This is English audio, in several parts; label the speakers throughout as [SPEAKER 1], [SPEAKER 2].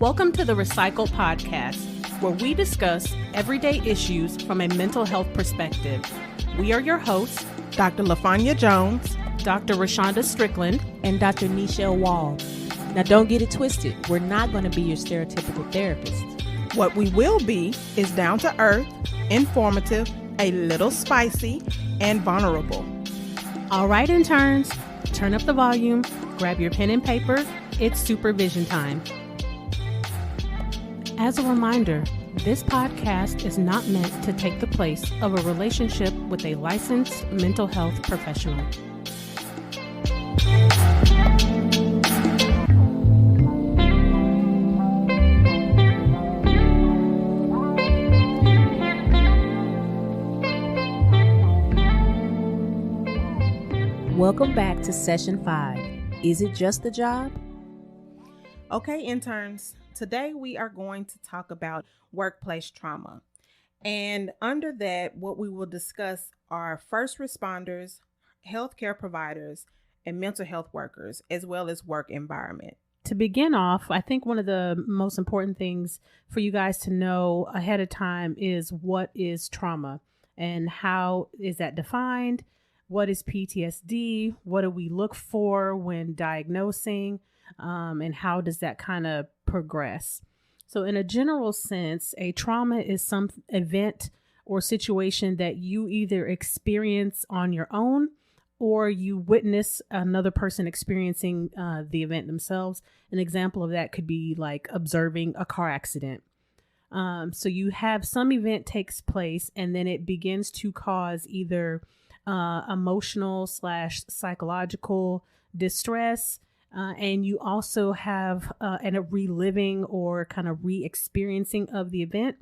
[SPEAKER 1] Welcome to the Recycle Podcast, where we discuss everyday issues from a mental health perspective. We are your hosts,
[SPEAKER 2] Dr. LaFanya Jones,
[SPEAKER 1] Dr. Rashonda Strickland,
[SPEAKER 3] and Dr. Nichelle Wall. Now, don't get it twisted. We're not going to be your stereotypical therapist.
[SPEAKER 2] What we will be is down to earth, informative, a little spicy, and vulnerable.
[SPEAKER 1] All right, interns, turn up the volume, grab your pen and paper. It's supervision time. As a reminder, this podcast is not meant to take the place of a relationship with a licensed mental health professional.
[SPEAKER 3] Welcome back to Session 5. Is it just a job?
[SPEAKER 2] Okay, interns, today we are going to talk about workplace trauma. And under that, what we will discuss are first responders, healthcare providers, and mental health workers, as well as work environment.
[SPEAKER 1] To begin off, I think one of the most important things for you guys to know ahead of time is what is trauma and how is that defined? What is PTSD? What do we look for when diagnosing? And how does that kind of progress? So in a general sense, a trauma is some event or situation that you either experience on your own or you witness another person experiencing the event themselves. An example of that could be like observing a car accident. So you have some event takes place and then it begins to cause either emotional / psychological distress. And you also have a reliving or kind of re-experiencing of the event.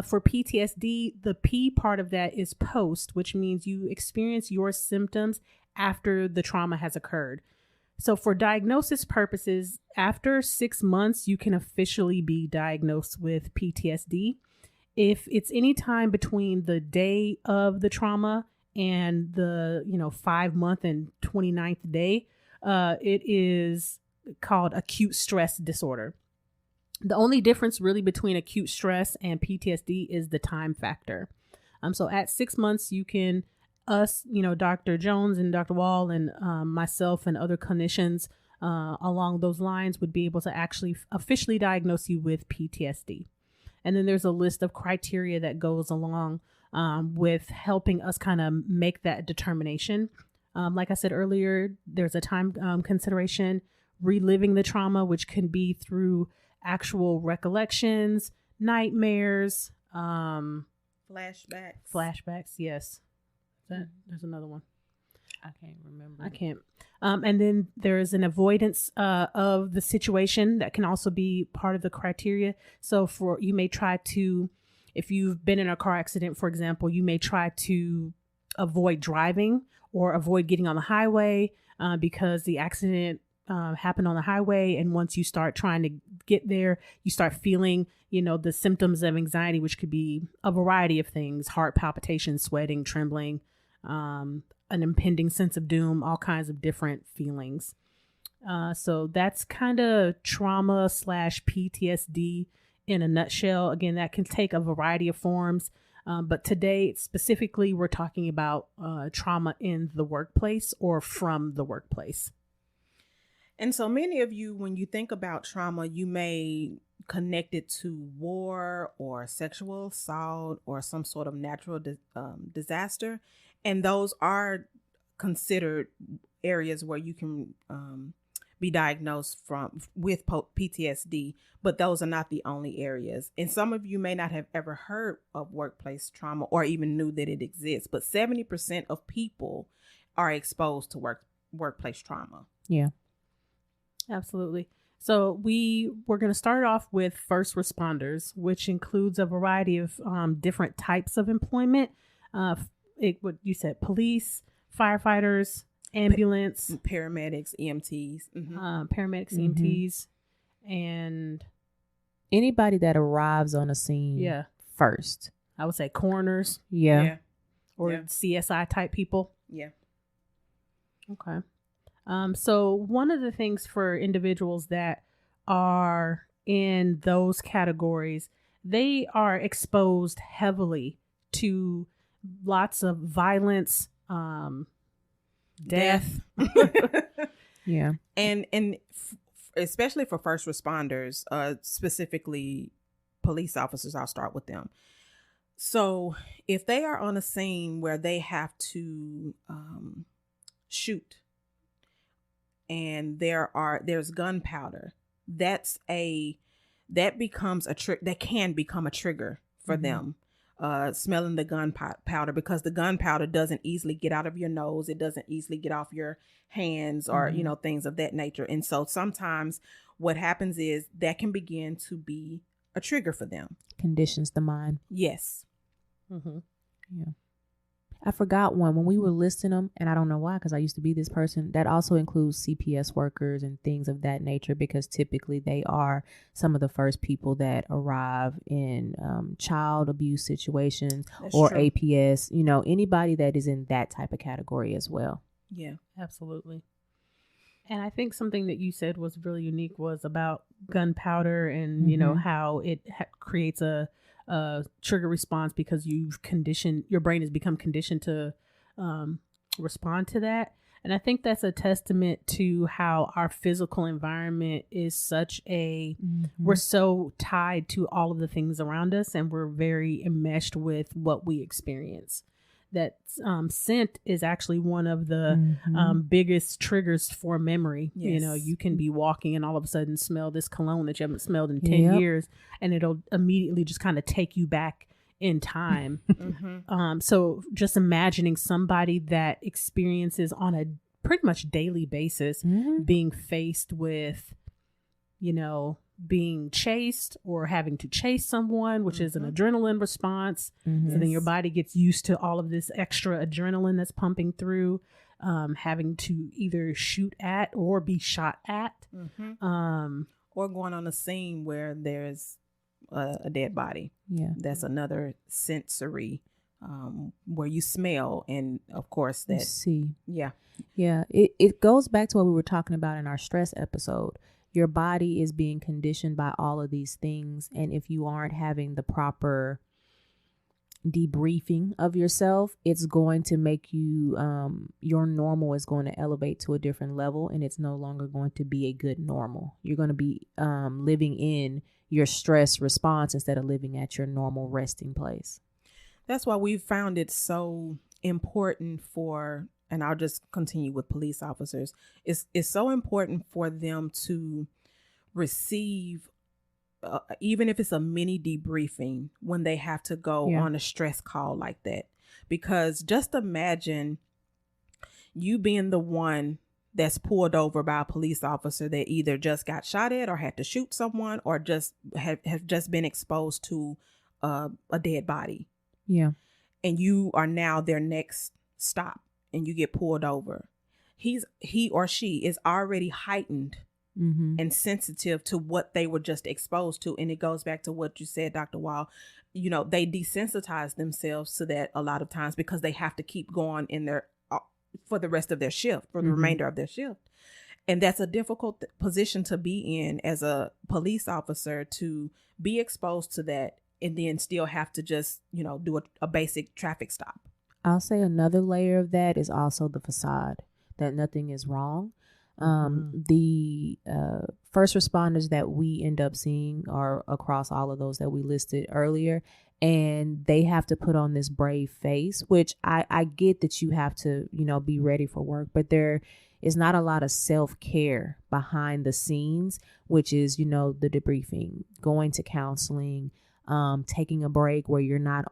[SPEAKER 1] For PTSD, the P part of that is post, which means you experience your symptoms after the trauma has occurred. So for diagnosis purposes, after 6 months, you can officially be diagnosed with PTSD. If it's any time between the day of the trauma and the 5-month and 29th day, it is called acute stress disorder. The only difference really between acute stress and PTSD is the time factor. So at 6 months, you can, Dr. Jones and Dr. Wall and myself and other clinicians along those lines would be able to actually officially diagnose you with PTSD. And then there's a list of criteria that goes along with helping us kind of make that determination. Like I said earlier, there's a time consideration, reliving the trauma, which can be through actual recollections, nightmares, flashbacks. Yes. There's another one.
[SPEAKER 3] I can't remember.
[SPEAKER 1] I can't. And then there is an avoidance of the situation that can also be part of the criteria. So you may try to, if you've been in a car accident, for example, you may try to avoid driving or avoid getting on the highway because the accident happened on the highway. And once you start trying to get there, you start feeling, the symptoms of anxiety, which could be a variety of things: heart palpitations, sweating, trembling, an impending sense of doom, all kinds of different feelings. So that's kind of trauma / PTSD in a nutshell. Again, that can take a variety of forms. But today, specifically, we're talking about trauma in the workplace or from the workplace.
[SPEAKER 2] And so many of you, when you think about trauma, you may connect it to war or sexual assault or some sort of natural disaster. And those are considered areas where you can be diagnosed with PTSD, but those are not the only areas. And some of you may not have ever heard of workplace trauma or even knew that it exists, but 70% of people are exposed to workplace trauma.
[SPEAKER 3] Yeah,
[SPEAKER 1] absolutely. So we're going to start off with first responders, which includes a variety of different types of employment. What you said, police, firefighters, ambulance,
[SPEAKER 2] paramedics, EMTs,
[SPEAKER 1] paramedics, EMTs, and
[SPEAKER 3] anybody that arrives on a scene first.
[SPEAKER 1] I would say coroners.
[SPEAKER 3] Yeah.
[SPEAKER 1] Or CSI type people.
[SPEAKER 2] Yeah.
[SPEAKER 1] Okay. So one of the things for individuals that are in those categories, they are exposed heavily to lots of violence, death.
[SPEAKER 3] Yeah.
[SPEAKER 2] And especially for first responders, specifically police officers, I'll start with them. So if they are on a scene where they have to shoot and there's gunpowder, that becomes that can become a trigger for them. Smelling the gunpowder, because the gunpowder doesn't easily get out of your nose. It doesn't easily get off your hands or, things of that nature. And so sometimes what happens is that can begin to be a trigger for them.
[SPEAKER 3] Conditions the mind.
[SPEAKER 2] Yes.
[SPEAKER 1] Mm-hmm.
[SPEAKER 3] Yeah. I forgot one when we were listing them, and I don't know why, because I used to be this person. That also includes CPS workers and things of that nature, because typically they are some of the first people that arrive in child abuse situations. That's or true. APS, anybody that is in that type of category as well.
[SPEAKER 2] Yeah,
[SPEAKER 1] absolutely. And I think something that you said was really unique was about gunpowder and, how it creates a trigger response because your brain has become conditioned to respond to that. And I think that's a testament to how our physical environment is such we're so tied to all of the things around us, and we're very enmeshed with what we experience. That scent is actually one of the biggest triggers for memory. Yes. You can be walking and all of a sudden smell this cologne that you haven't smelled in 10 years, and it'll immediately just kind of take you back in time. So just imagining somebody that experiences on a pretty much daily basis being faced with, being chased or having to chase someone, which is an adrenaline response. So then your body gets used to all of this extra adrenaline that's pumping through, having to either shoot at or be shot at,
[SPEAKER 2] or going on a scene where there's a dead body.
[SPEAKER 3] Yeah,
[SPEAKER 2] that's another sensory, where you smell, and of course that
[SPEAKER 3] you see.
[SPEAKER 2] Yeah.
[SPEAKER 3] It goes back to what we were talking about in our stress episode. Your body is being conditioned by all of these things. And if you aren't having the proper debriefing of yourself, it's going to make you, your normal is going to elevate to a different level, and it's no longer going to be a good normal. You're going to be living in your stress response instead of living at your normal resting place.
[SPEAKER 2] That's why we've found it so important and I'll just continue with police officers. It's so important for them to receive, even if it's a mini debriefing, when they have to go on a stress call like that. Because just imagine you being the one that's pulled over by a police officer that either just got shot at or had to shoot someone or just have just been exposed to a dead body.
[SPEAKER 3] Yeah.
[SPEAKER 2] And you are now their next stop. And you get pulled over. He or she is already heightened and sensitive to what they were just exposed to. And it goes back to what you said, Dr. Wall. They desensitize themselves to that a lot of times because they have to keep going in their for the rest of their shift, for the remainder of their shift. And that's a difficult position to be in as a police officer, to be exposed to that and then still have to just, do a basic traffic stop.
[SPEAKER 3] I'll say another layer of that is also the facade that nothing is wrong. The first responders that we end up seeing are across all of those that we listed earlier, and they have to put on this brave face, which I get that you have to, be ready for work, but there is not a lot of self-care behind the scenes, which is, the debriefing, going to counseling, taking a break where you're not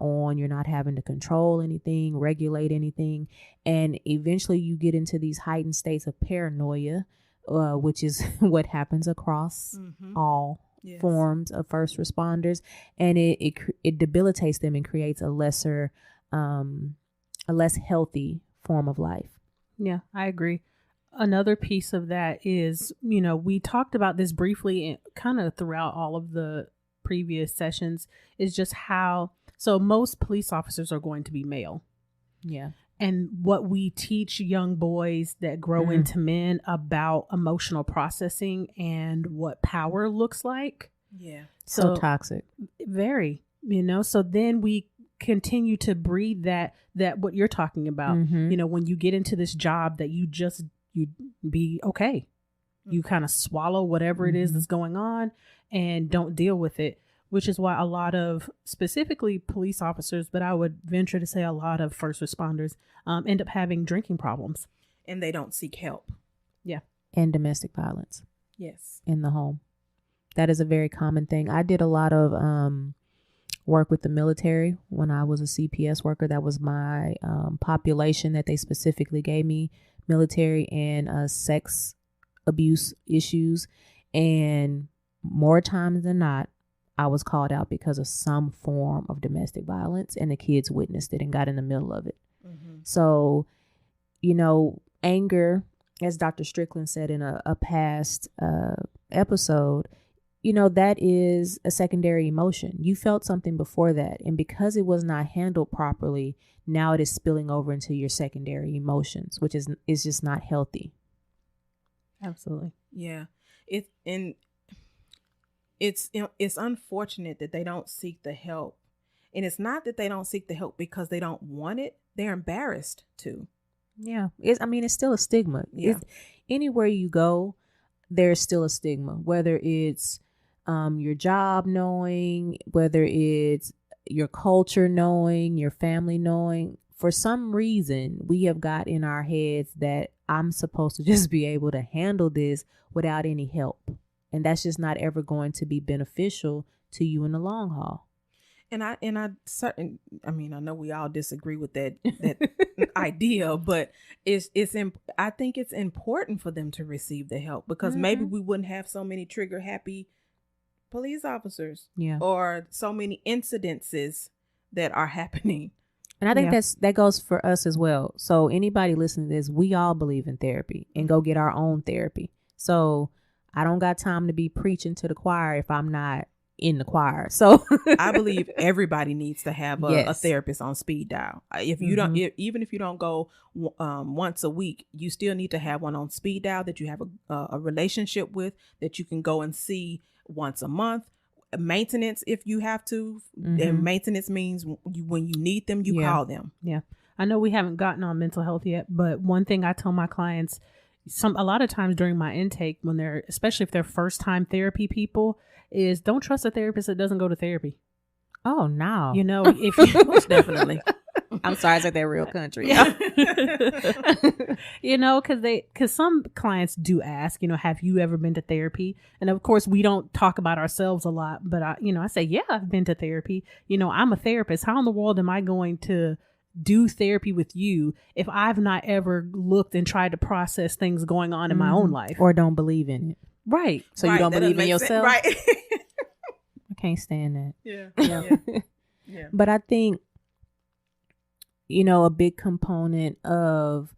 [SPEAKER 3] having to control anything, regulate anything. And eventually you get into these heightened states of paranoia, which is what happens across all forms of first responders. And it debilitates them and creates a less healthy form of life.
[SPEAKER 1] Yeah, I agree. Another piece of that is, we talked about this briefly kind of throughout all of the previous sessions, is just so most police officers are going to be male.
[SPEAKER 3] Yeah.
[SPEAKER 1] And what we teach young boys that grow into men about emotional processing and what power looks like
[SPEAKER 2] Yeah.
[SPEAKER 3] So toxic.
[SPEAKER 1] Very, so then we continue to breed that what you're talking about.
[SPEAKER 3] Mhm.
[SPEAKER 1] When you get into this job that you be okay. You kind of swallow whatever it is that's going on and don't deal with it, which is why a lot of specifically police officers, but I would venture to say a lot of first responders end up having drinking problems.
[SPEAKER 2] And they don't seek help.
[SPEAKER 1] Yeah.
[SPEAKER 3] And domestic violence.
[SPEAKER 2] Yes.
[SPEAKER 3] In the home. That is a very common thing. I did a lot of work with the military when I was a CPS worker. That was my population that they specifically gave me, military and sex abuse issues. And more times than not, I was called out because of some form of domestic violence, and the kids witnessed it and got in the middle of it. Mm-hmm. So, anger, as Dr. Strickland said in a past episode, that is a secondary emotion. You felt something before that, and because it was not handled properly, now it is spilling over into your secondary emotions, which is just not healthy.
[SPEAKER 1] Absolutely.
[SPEAKER 2] Yeah. It's unfortunate that they don't seek the help. And it's not that they don't seek the help because they don't want it. They're embarrassed to.
[SPEAKER 3] Yeah. It's still a stigma.
[SPEAKER 2] Yeah.
[SPEAKER 3] Anywhere you go, there's still a stigma, whether it's your job knowing, whether it's your culture knowing, your family knowing. For some reason, we have got in our heads that I'm supposed to just be able to handle this without any help. And that's just not ever going to be beneficial to you in the long haul.
[SPEAKER 2] And I know we all disagree with that idea, but I think it's important for them to receive the help, because maybe we wouldn't have so many trigger happy police officers, or so many incidences that are happening.
[SPEAKER 3] And I think that goes for us as well. So anybody listening to this, we all believe in therapy and go get our own therapy. So I don't got time to be preaching to the choir if I'm not in the choir. So
[SPEAKER 2] I believe everybody needs to have a therapist on speed dial. If you don't, even if you don't go once a week, you still need to have one on speed dial that you have a relationship with, that you can go and see once a month. Maintenance, if you have to, and maintenance means when you need them, you call them.
[SPEAKER 1] Yeah. I know we haven't gotten on mental health yet, but one thing I tell my clients, a lot of times during my intake, when especially if they're first time therapy people, is don't trust a therapist that doesn't go to therapy.
[SPEAKER 3] Oh no.
[SPEAKER 1] If you
[SPEAKER 2] most definitely.
[SPEAKER 3] I'm sorry, I said that real country.
[SPEAKER 1] Because some clients do ask, have you ever been to therapy? And of course, we don't talk about ourselves a lot, but I say, yeah, I've been to therapy. I'm a therapist. How in the world am I going to do therapy with you if I've not ever looked and tried to process things going on in my own life?
[SPEAKER 3] Or don't believe in it.
[SPEAKER 1] Right.
[SPEAKER 3] So you don't believe in yourself?
[SPEAKER 2] Right.
[SPEAKER 3] I can't stand that.
[SPEAKER 2] Yeah.
[SPEAKER 3] But I think, a big component of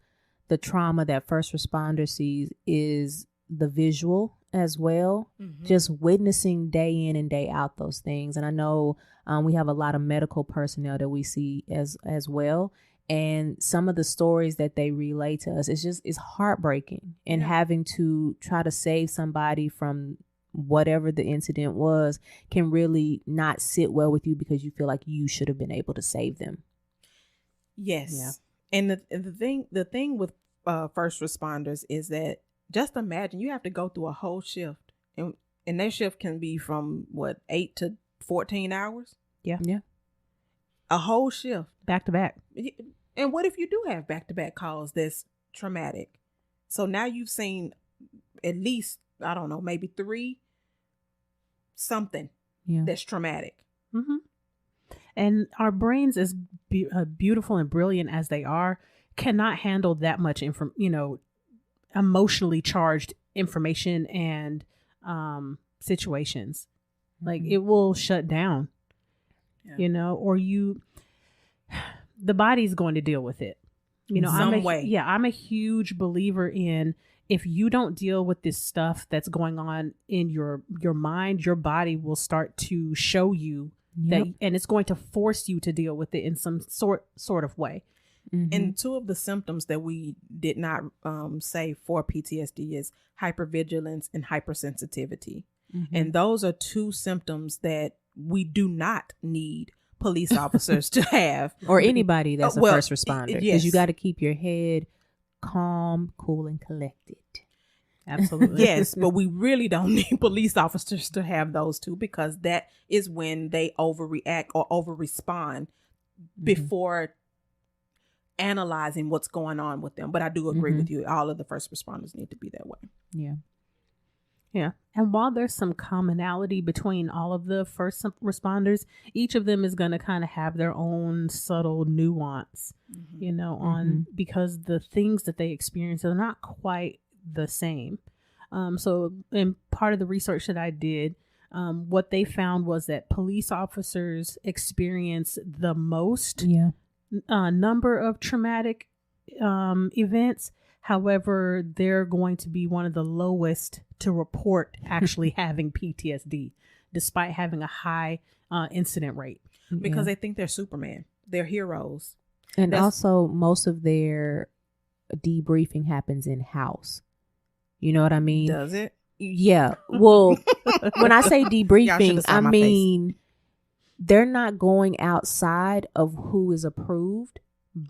[SPEAKER 3] the trauma that first responder sees is the visual as well. Just witnessing day in and day out those things. And I know we have a lot of medical personnel that we see as well. And some of the stories that they relay to us, it's heartbreaking. And having to try to save somebody from whatever the incident was can really not sit well with you, because you feel like you should have been able to save them.
[SPEAKER 2] Yes. Yeah. And the thing with first responders is that, just imagine you have to go through a whole shift, and their shift can be from 8 to 14 hours.
[SPEAKER 1] Yeah.
[SPEAKER 2] A whole shift
[SPEAKER 1] back to back.
[SPEAKER 2] And what if you do have back-to-back calls that's traumatic? So now you've seen at least, I don't know, maybe 3 something that's traumatic.
[SPEAKER 1] And our brains, as beautiful and brilliant as they are, cannot handle that much emotionally charged information and situations. Like, it will shut down, or the body's going to deal with it. I'm a huge believer in, if you don't deal with this stuff that's going on in your mind, your body will start to show you that, and it's going to force you to deal with it in some sort of way.
[SPEAKER 2] And 2 of the symptoms that we did not say for PTSD is hypervigilance and hypersensitivity. And those are two symptoms that we do not need police officers to have.
[SPEAKER 3] Or anybody that's a first responder. Because
[SPEAKER 2] yes.
[SPEAKER 3] you got to keep your head calm, cool, and collected.
[SPEAKER 1] Absolutely.
[SPEAKER 2] Yes, but we really don't need police officers to have those two, because that is when they overreact or overrespond before analyzing what's going on with them. But I do agree with you. All of the first responders need to be that way.
[SPEAKER 3] Yeah.
[SPEAKER 1] Yeah. And while there's some commonality between all of the first responders, each of them is going to kind of have their own subtle nuance, you know, on because the things that they experience are not quite the same. So in part of the research that I did, what they found was that police officers experience the most number of traumatic events. However, they're going to be one of the lowest to report actually having PTSD, despite having a high incident rate.
[SPEAKER 2] Because they think they're Superman. They're heroes.
[SPEAKER 3] And also, most of their debriefing happens in house. You know what I mean?
[SPEAKER 2] Does it?
[SPEAKER 3] Yeah. Well, when I say debriefing, I mean they're not going outside of who is approved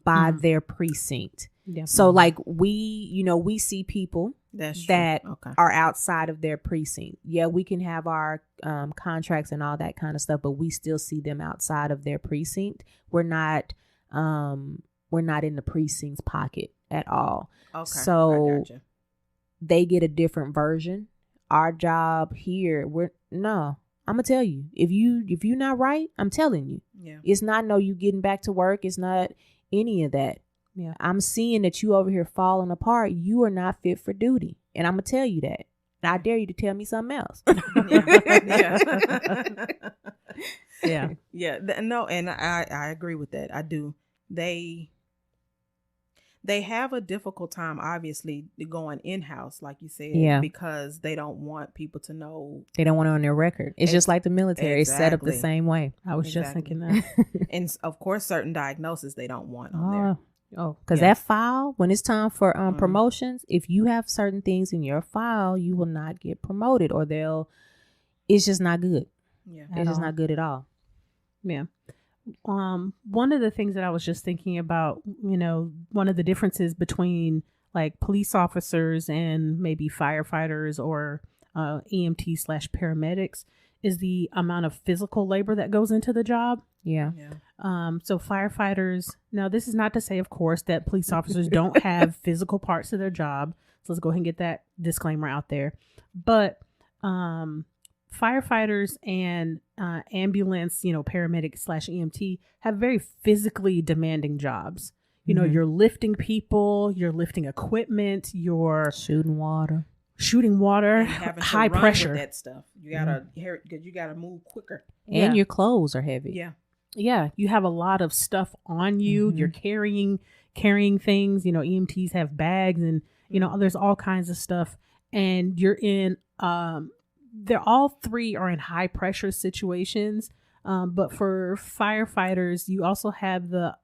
[SPEAKER 3] by their precinct. So like we see people that are outside of their precinct. Yeah, we can have our contracts and all that kind of stuff, but we still see them outside of their precinct. We're not in the precinct's pocket at all.
[SPEAKER 2] Okay.
[SPEAKER 3] So they get a different version. Our job here, I'm gonna tell you, if you're not right, I'm telling you.
[SPEAKER 2] Yeah. It's
[SPEAKER 3] not you getting back to work. It's not any of that.
[SPEAKER 1] Yeah.
[SPEAKER 3] I'm seeing that you over here falling apart. You are not fit for duty. And I'm gonna tell you that. And I dare you to tell me something else.
[SPEAKER 2] Yeah. No, and I agree with that. I do. They have a difficult time, obviously, going in-house, like you said, because they don't want people to know.
[SPEAKER 3] They don't want it on their record. It's just like the military. It's set up the same way.
[SPEAKER 1] I was just thinking that.
[SPEAKER 2] And, of course, certain diagnoses they don't want on there.
[SPEAKER 3] Oh, because that file, when it's time for promotions, if you have certain things in your file, you will not get promoted, or it's just not good.
[SPEAKER 2] Yeah.
[SPEAKER 3] It's just not good at all.
[SPEAKER 1] Yeah. One of the things that I was just thinking about, you know, one of the differences between like police officers and maybe firefighters or EMT/paramedics is the amount of physical labor that goes into the job.
[SPEAKER 3] Yeah.
[SPEAKER 1] So firefighters, now this is not to say, of course, that police officers don't have physical parts of their job. So let's go ahead and get that disclaimer out there. But firefighters and ambulance, paramedic/EMT have very physically demanding jobs. You know, you're lifting people, you're lifting equipment, you're
[SPEAKER 3] shooting water,
[SPEAKER 1] high pressure.
[SPEAKER 2] With that stuff. You gotta move quicker.
[SPEAKER 3] And your clothes are heavy.
[SPEAKER 2] Yeah.
[SPEAKER 1] Yeah. You have a lot of stuff on you. You're carrying things. You know, EMTs have bags and, there's all kinds of stuff. And you're in, they're all three are in high pressure situations. But for firefighters, you also have the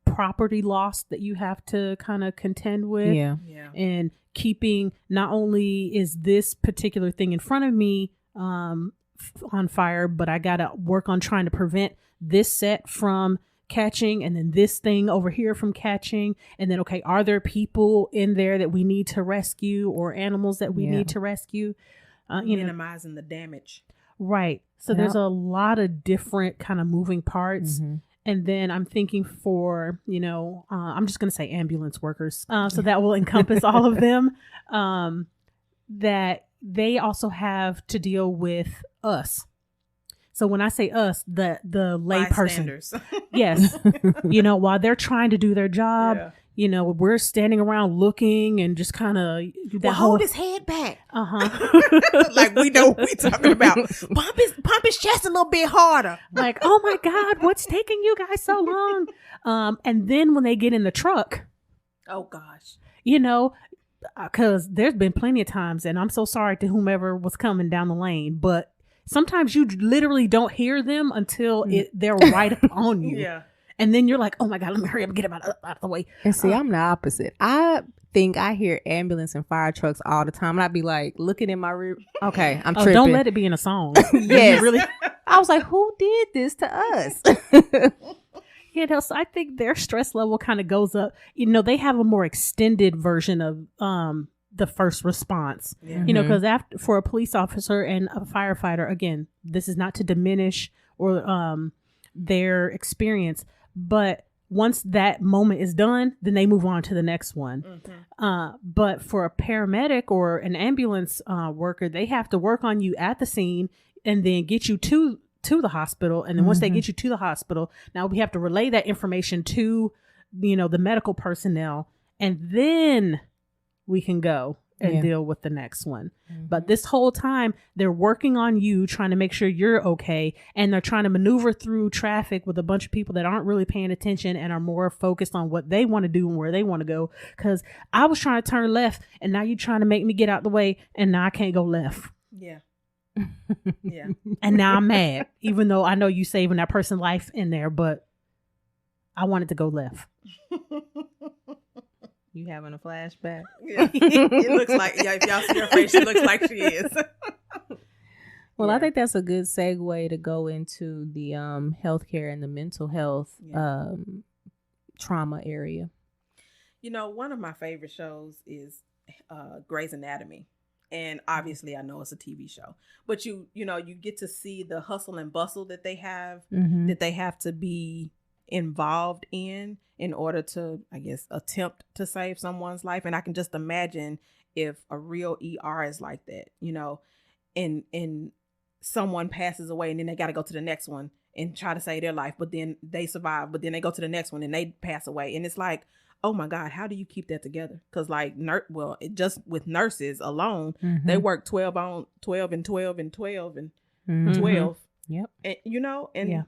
[SPEAKER 1] property loss that you have to kind of contend with.
[SPEAKER 3] Yeah.
[SPEAKER 1] And keeping, not only is this particular thing in front of me on fire, but I got to work on trying to prevent this set from catching, and then this thing over here from catching. And then, okay, are there people in there that we need to rescue, or animals that we need to rescue?
[SPEAKER 2] Minimizing the damage.
[SPEAKER 1] Right. So there's a lot of different kind of moving parts. And then I'm thinking for, I'm just going to say ambulance workers. So that will encompass all of them, that they also have to deal with us. So when I say us, the lay person, yes, while they're trying to do their job, we're standing around looking and just kind of
[SPEAKER 2] hold his head back.
[SPEAKER 1] Like
[SPEAKER 2] we know what we're talking about. Pump his chest a little bit harder.
[SPEAKER 1] Like, oh my God, what's taking you guys so long? And then when they get in the truck,
[SPEAKER 2] oh gosh,
[SPEAKER 1] because there's been plenty of times, and I'm so sorry to whomever was coming down the lane, but sometimes you literally don't hear them until they're right up on you.
[SPEAKER 2] Yeah.
[SPEAKER 1] And then you're like, oh my God, let me hurry up and get him out of the way.
[SPEAKER 3] And see, I'm the opposite. think I hear ambulance and fire trucks all the time. And I'd be like looking in my rear. Okay, I'm
[SPEAKER 1] Oh,
[SPEAKER 3] tripping.
[SPEAKER 1] don't let it be in a song.
[SPEAKER 3] Yes.
[SPEAKER 1] Really.
[SPEAKER 3] I was like, who did this to us?
[SPEAKER 1] You know, so I think their stress level kind of goes up. You know, they have a more extended version of the first response.
[SPEAKER 2] Yeah.
[SPEAKER 1] You know, because after for a police officer and a firefighter, again, this is not to diminish or their experience, but once that moment is done, then they move on to the next one.
[SPEAKER 2] Mm-hmm.
[SPEAKER 1] But for a paramedic or an ambulance worker, they have to work on you at the scene and then get you to the hospital. And then once they get you to the hospital, now we have to relay that information to, you know, the medical personnel, and then we can go and deal with the next one. But this whole time they're working on you, trying to make sure you're okay. And they're trying to maneuver through traffic with a bunch of people that aren't really paying attention and are more focused on what they want to do and where they want to go. Cause I was trying to turn left and now you're trying to make me get out the way and now I can't go left.
[SPEAKER 2] Yeah. Yeah.
[SPEAKER 1] And now I'm mad, even though I know you saving that person's life in there, but I wanted to go left.
[SPEAKER 3] You having a flashback?
[SPEAKER 2] Yeah. It looks like, yeah, if y'all see her face, she looks like she is.
[SPEAKER 3] Well,
[SPEAKER 2] Yeah.
[SPEAKER 3] I think that's a good segue to go into the healthcare and the mental health trauma area.
[SPEAKER 2] You know, one of my favorite shows is Grey's Anatomy. And obviously I know it's a TV show, but you know, you get to see the hustle and bustle that they have, that they have to be involved in order to, I guess, attempt to save someone's life. And I can just imagine if a real ER is like that, you know, and someone passes away and then they got to go to the next one and try to save their life, but then they survive, but then they go to the next one and they pass away. And it's like, oh my God, how do you keep that together? Because like, just with nurses alone, they work 12 and 12 and 12 and 12 and 12.
[SPEAKER 3] Yep.
[SPEAKER 2] And, you know, and
[SPEAKER 1] Yeah.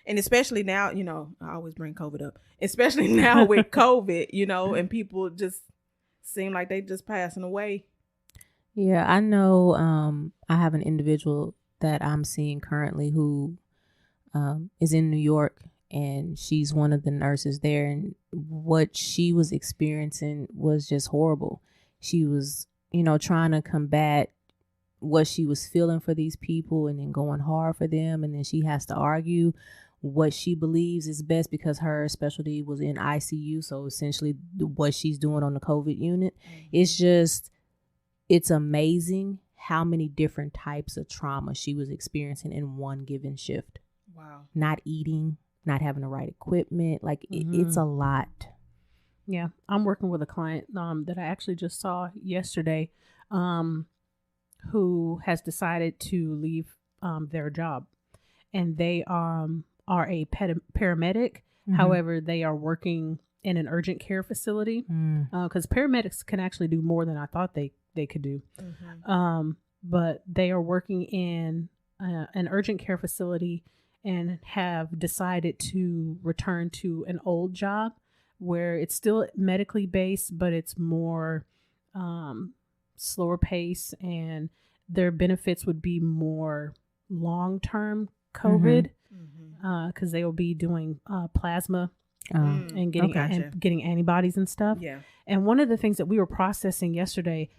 [SPEAKER 2] and especially now, you know, I always bring COVID up, especially now with COVID, you know, and people just seem like they just passing away.
[SPEAKER 3] Yeah, I know I have an individual that I'm seeing currently who is in New York, and she's one of the nurses there, and what she was experiencing was just horrible. She was, you know, trying to combat what she was feeling for these people and then going hard for them, and then she has to argue what she believes is best because her specialty was in ICU, so essentially what she's doing on the COVID unit. It's amazing how many different types of trauma she was experiencing in one given shift.
[SPEAKER 2] Wow.
[SPEAKER 3] Not eating, not having the right equipment, like it's a lot.
[SPEAKER 1] Yeah, I'm working with a client that I actually just saw yesterday, who has decided to leave their job, and they are a paramedic. However, they are working in an urgent care facility because paramedics can actually do more than I thought they could do. But they are working in an urgent care facility and have decided to return to an old job where it's still medically based, but it's more slower pace, and their benefits would be more long-term COVID because they will be doing plasma and getting antibodies and stuff.
[SPEAKER 2] Yeah.
[SPEAKER 1] And one of the things that we were processing yesterday,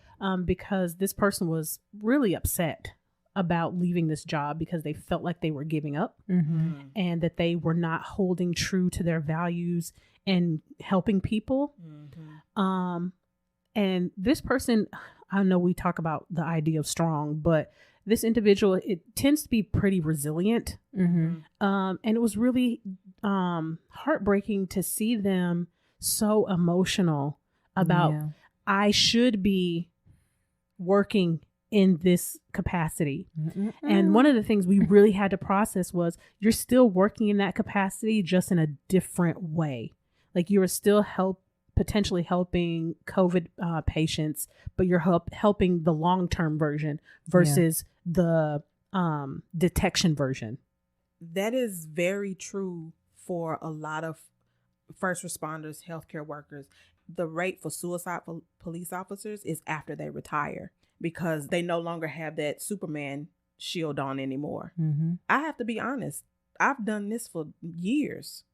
[SPEAKER 1] because this person was really upset about leaving this job because they felt like they were giving up and that they were not holding true to their values and helping people. And this person, I know we talk about the idea of strong, but this individual, it tends to be pretty resilient. And it was really heartbreaking to see them so emotional about, I should be working in this capacity. And one of the things we really had to process was you're still working in that capacity, just in a different way. Like you are still potentially helping COVID patients, but you're helping the long-term version versus the detection version.
[SPEAKER 2] That is very true for a lot of first responders, healthcare workers. The rate for suicide for police officers is after they retire, because they no longer have that Superman shield on anymore. I have to be honest. I've done this for years.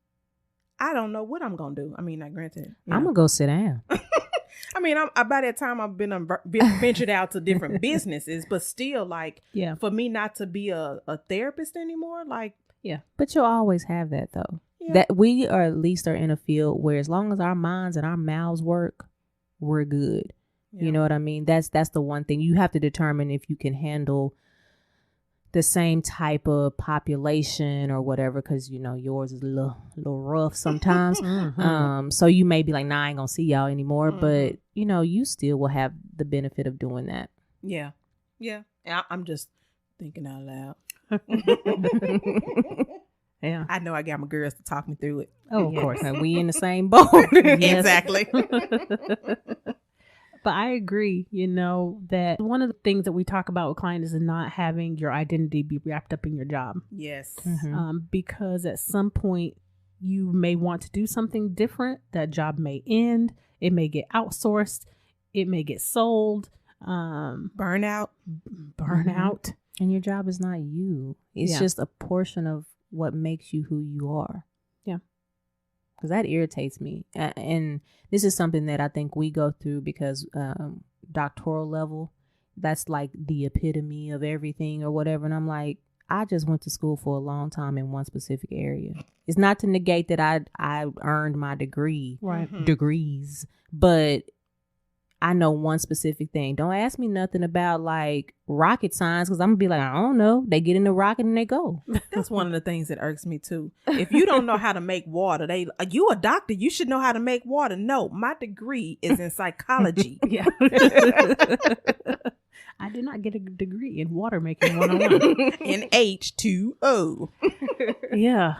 [SPEAKER 2] I don't know what I'm going to do. I mean, granted,
[SPEAKER 3] I'm going to go sit down.
[SPEAKER 2] I mean, by that time I've been ventured out to different businesses, but still, like,
[SPEAKER 1] Yeah.
[SPEAKER 2] for me not to be a therapist anymore, like,
[SPEAKER 3] But you'll always have that though.
[SPEAKER 2] yeah.
[SPEAKER 3] That we are at least are in a field where as long as our minds and our mouths work, we're good.
[SPEAKER 2] Yeah.
[SPEAKER 3] You know what I mean? That's the one thing you have to determine if you can handle the same type of population or whatever, because you know yours is a little rough sometimes. So you may be like, nah, I ain't gonna see y'all anymore, but you know you still will have the benefit of doing that.
[SPEAKER 2] Yeah. I'm just thinking out loud.
[SPEAKER 1] Yeah.
[SPEAKER 2] I know I got my girls to talk me through it.
[SPEAKER 1] Oh, of course.
[SPEAKER 3] And we in the same boat.
[SPEAKER 1] Yes.
[SPEAKER 2] Exactly.
[SPEAKER 1] But I agree, you know, that one of the things that we talk about with clients is not having your identity be wrapped up in your job.
[SPEAKER 2] Yes.
[SPEAKER 1] Because at some point you may want to do something different. That job may end. It may get outsourced. It may get sold.
[SPEAKER 2] Burnout.
[SPEAKER 3] And your job is not you. It's just a portion of what makes you who you are.
[SPEAKER 1] Yeah.
[SPEAKER 3] Because that irritates me. And this is something that I think we go through because doctoral level, that's like the epitome of everything or whatever. And I'm like, I just went to school for a long time in one specific area. It's not to negate that I earned my degree,
[SPEAKER 1] Right.
[SPEAKER 3] degrees, but I know one specific thing. Don't ask me nothing about like rocket science because I'm gonna be like, I don't know. They get in the rocket and they go.
[SPEAKER 2] That's one of the things that irks me too. If you don't know how to make water, you a doctor, you should know how to make water. No, my degree is in psychology.
[SPEAKER 1] Yeah. I did not get a degree in water making 101.
[SPEAKER 2] In H2O.
[SPEAKER 1] Yeah.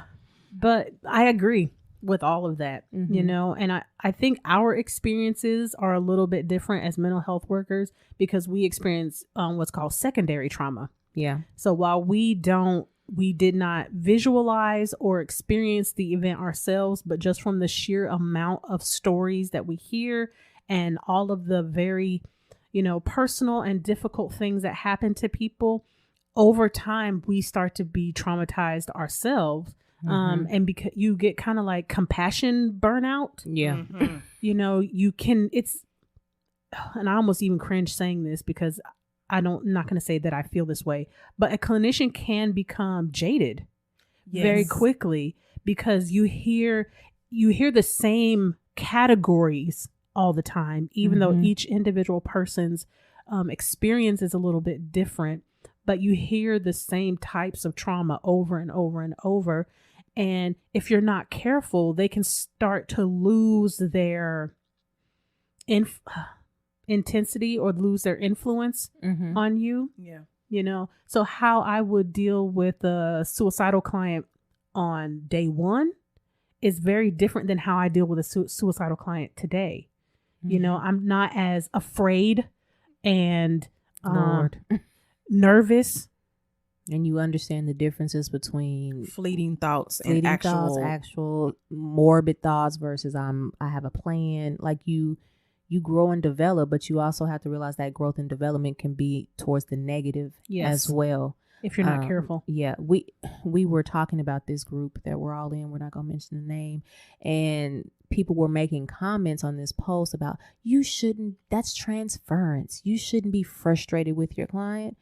[SPEAKER 1] But I agree with all of that, you know, and I think our experiences are a little bit different as mental health workers because we experience what's called secondary trauma.
[SPEAKER 3] Yeah.
[SPEAKER 1] So while we did not visualize or experience the event ourselves, but just from the sheer amount of stories that we hear and all of the very, you know, personal and difficult things that happen to people, over time, we start to be traumatized ourselves. And because you get kind of like compassion burnout.
[SPEAKER 3] Yeah.
[SPEAKER 1] You know, and I almost even cringe saying this because I'm not going to say that I feel this way, but a clinician can become jaded very quickly because you hear the same categories all the time, even though each individual person's experience is a little bit different, but you hear the same types of trauma over and over and over. And if you're not careful, they can start to lose their intensity or lose their influence on you.
[SPEAKER 2] Yeah.
[SPEAKER 1] You know, so how I would deal with a suicidal client on day one is very different than how I deal with a suicidal client today. You know, I'm not as afraid and nervous.
[SPEAKER 3] And you understand the differences between
[SPEAKER 2] Fleeting thoughts and
[SPEAKER 3] actual morbid thoughts versus I have a plan. Like you grow and develop, but you also have to realize that growth and development can be towards the negative as well.
[SPEAKER 1] If you're not careful.
[SPEAKER 3] Yeah. We were talking about this group that we're all in. We're not going to mention the name. And people were making comments on this post about that's transference. You shouldn't be frustrated with your client.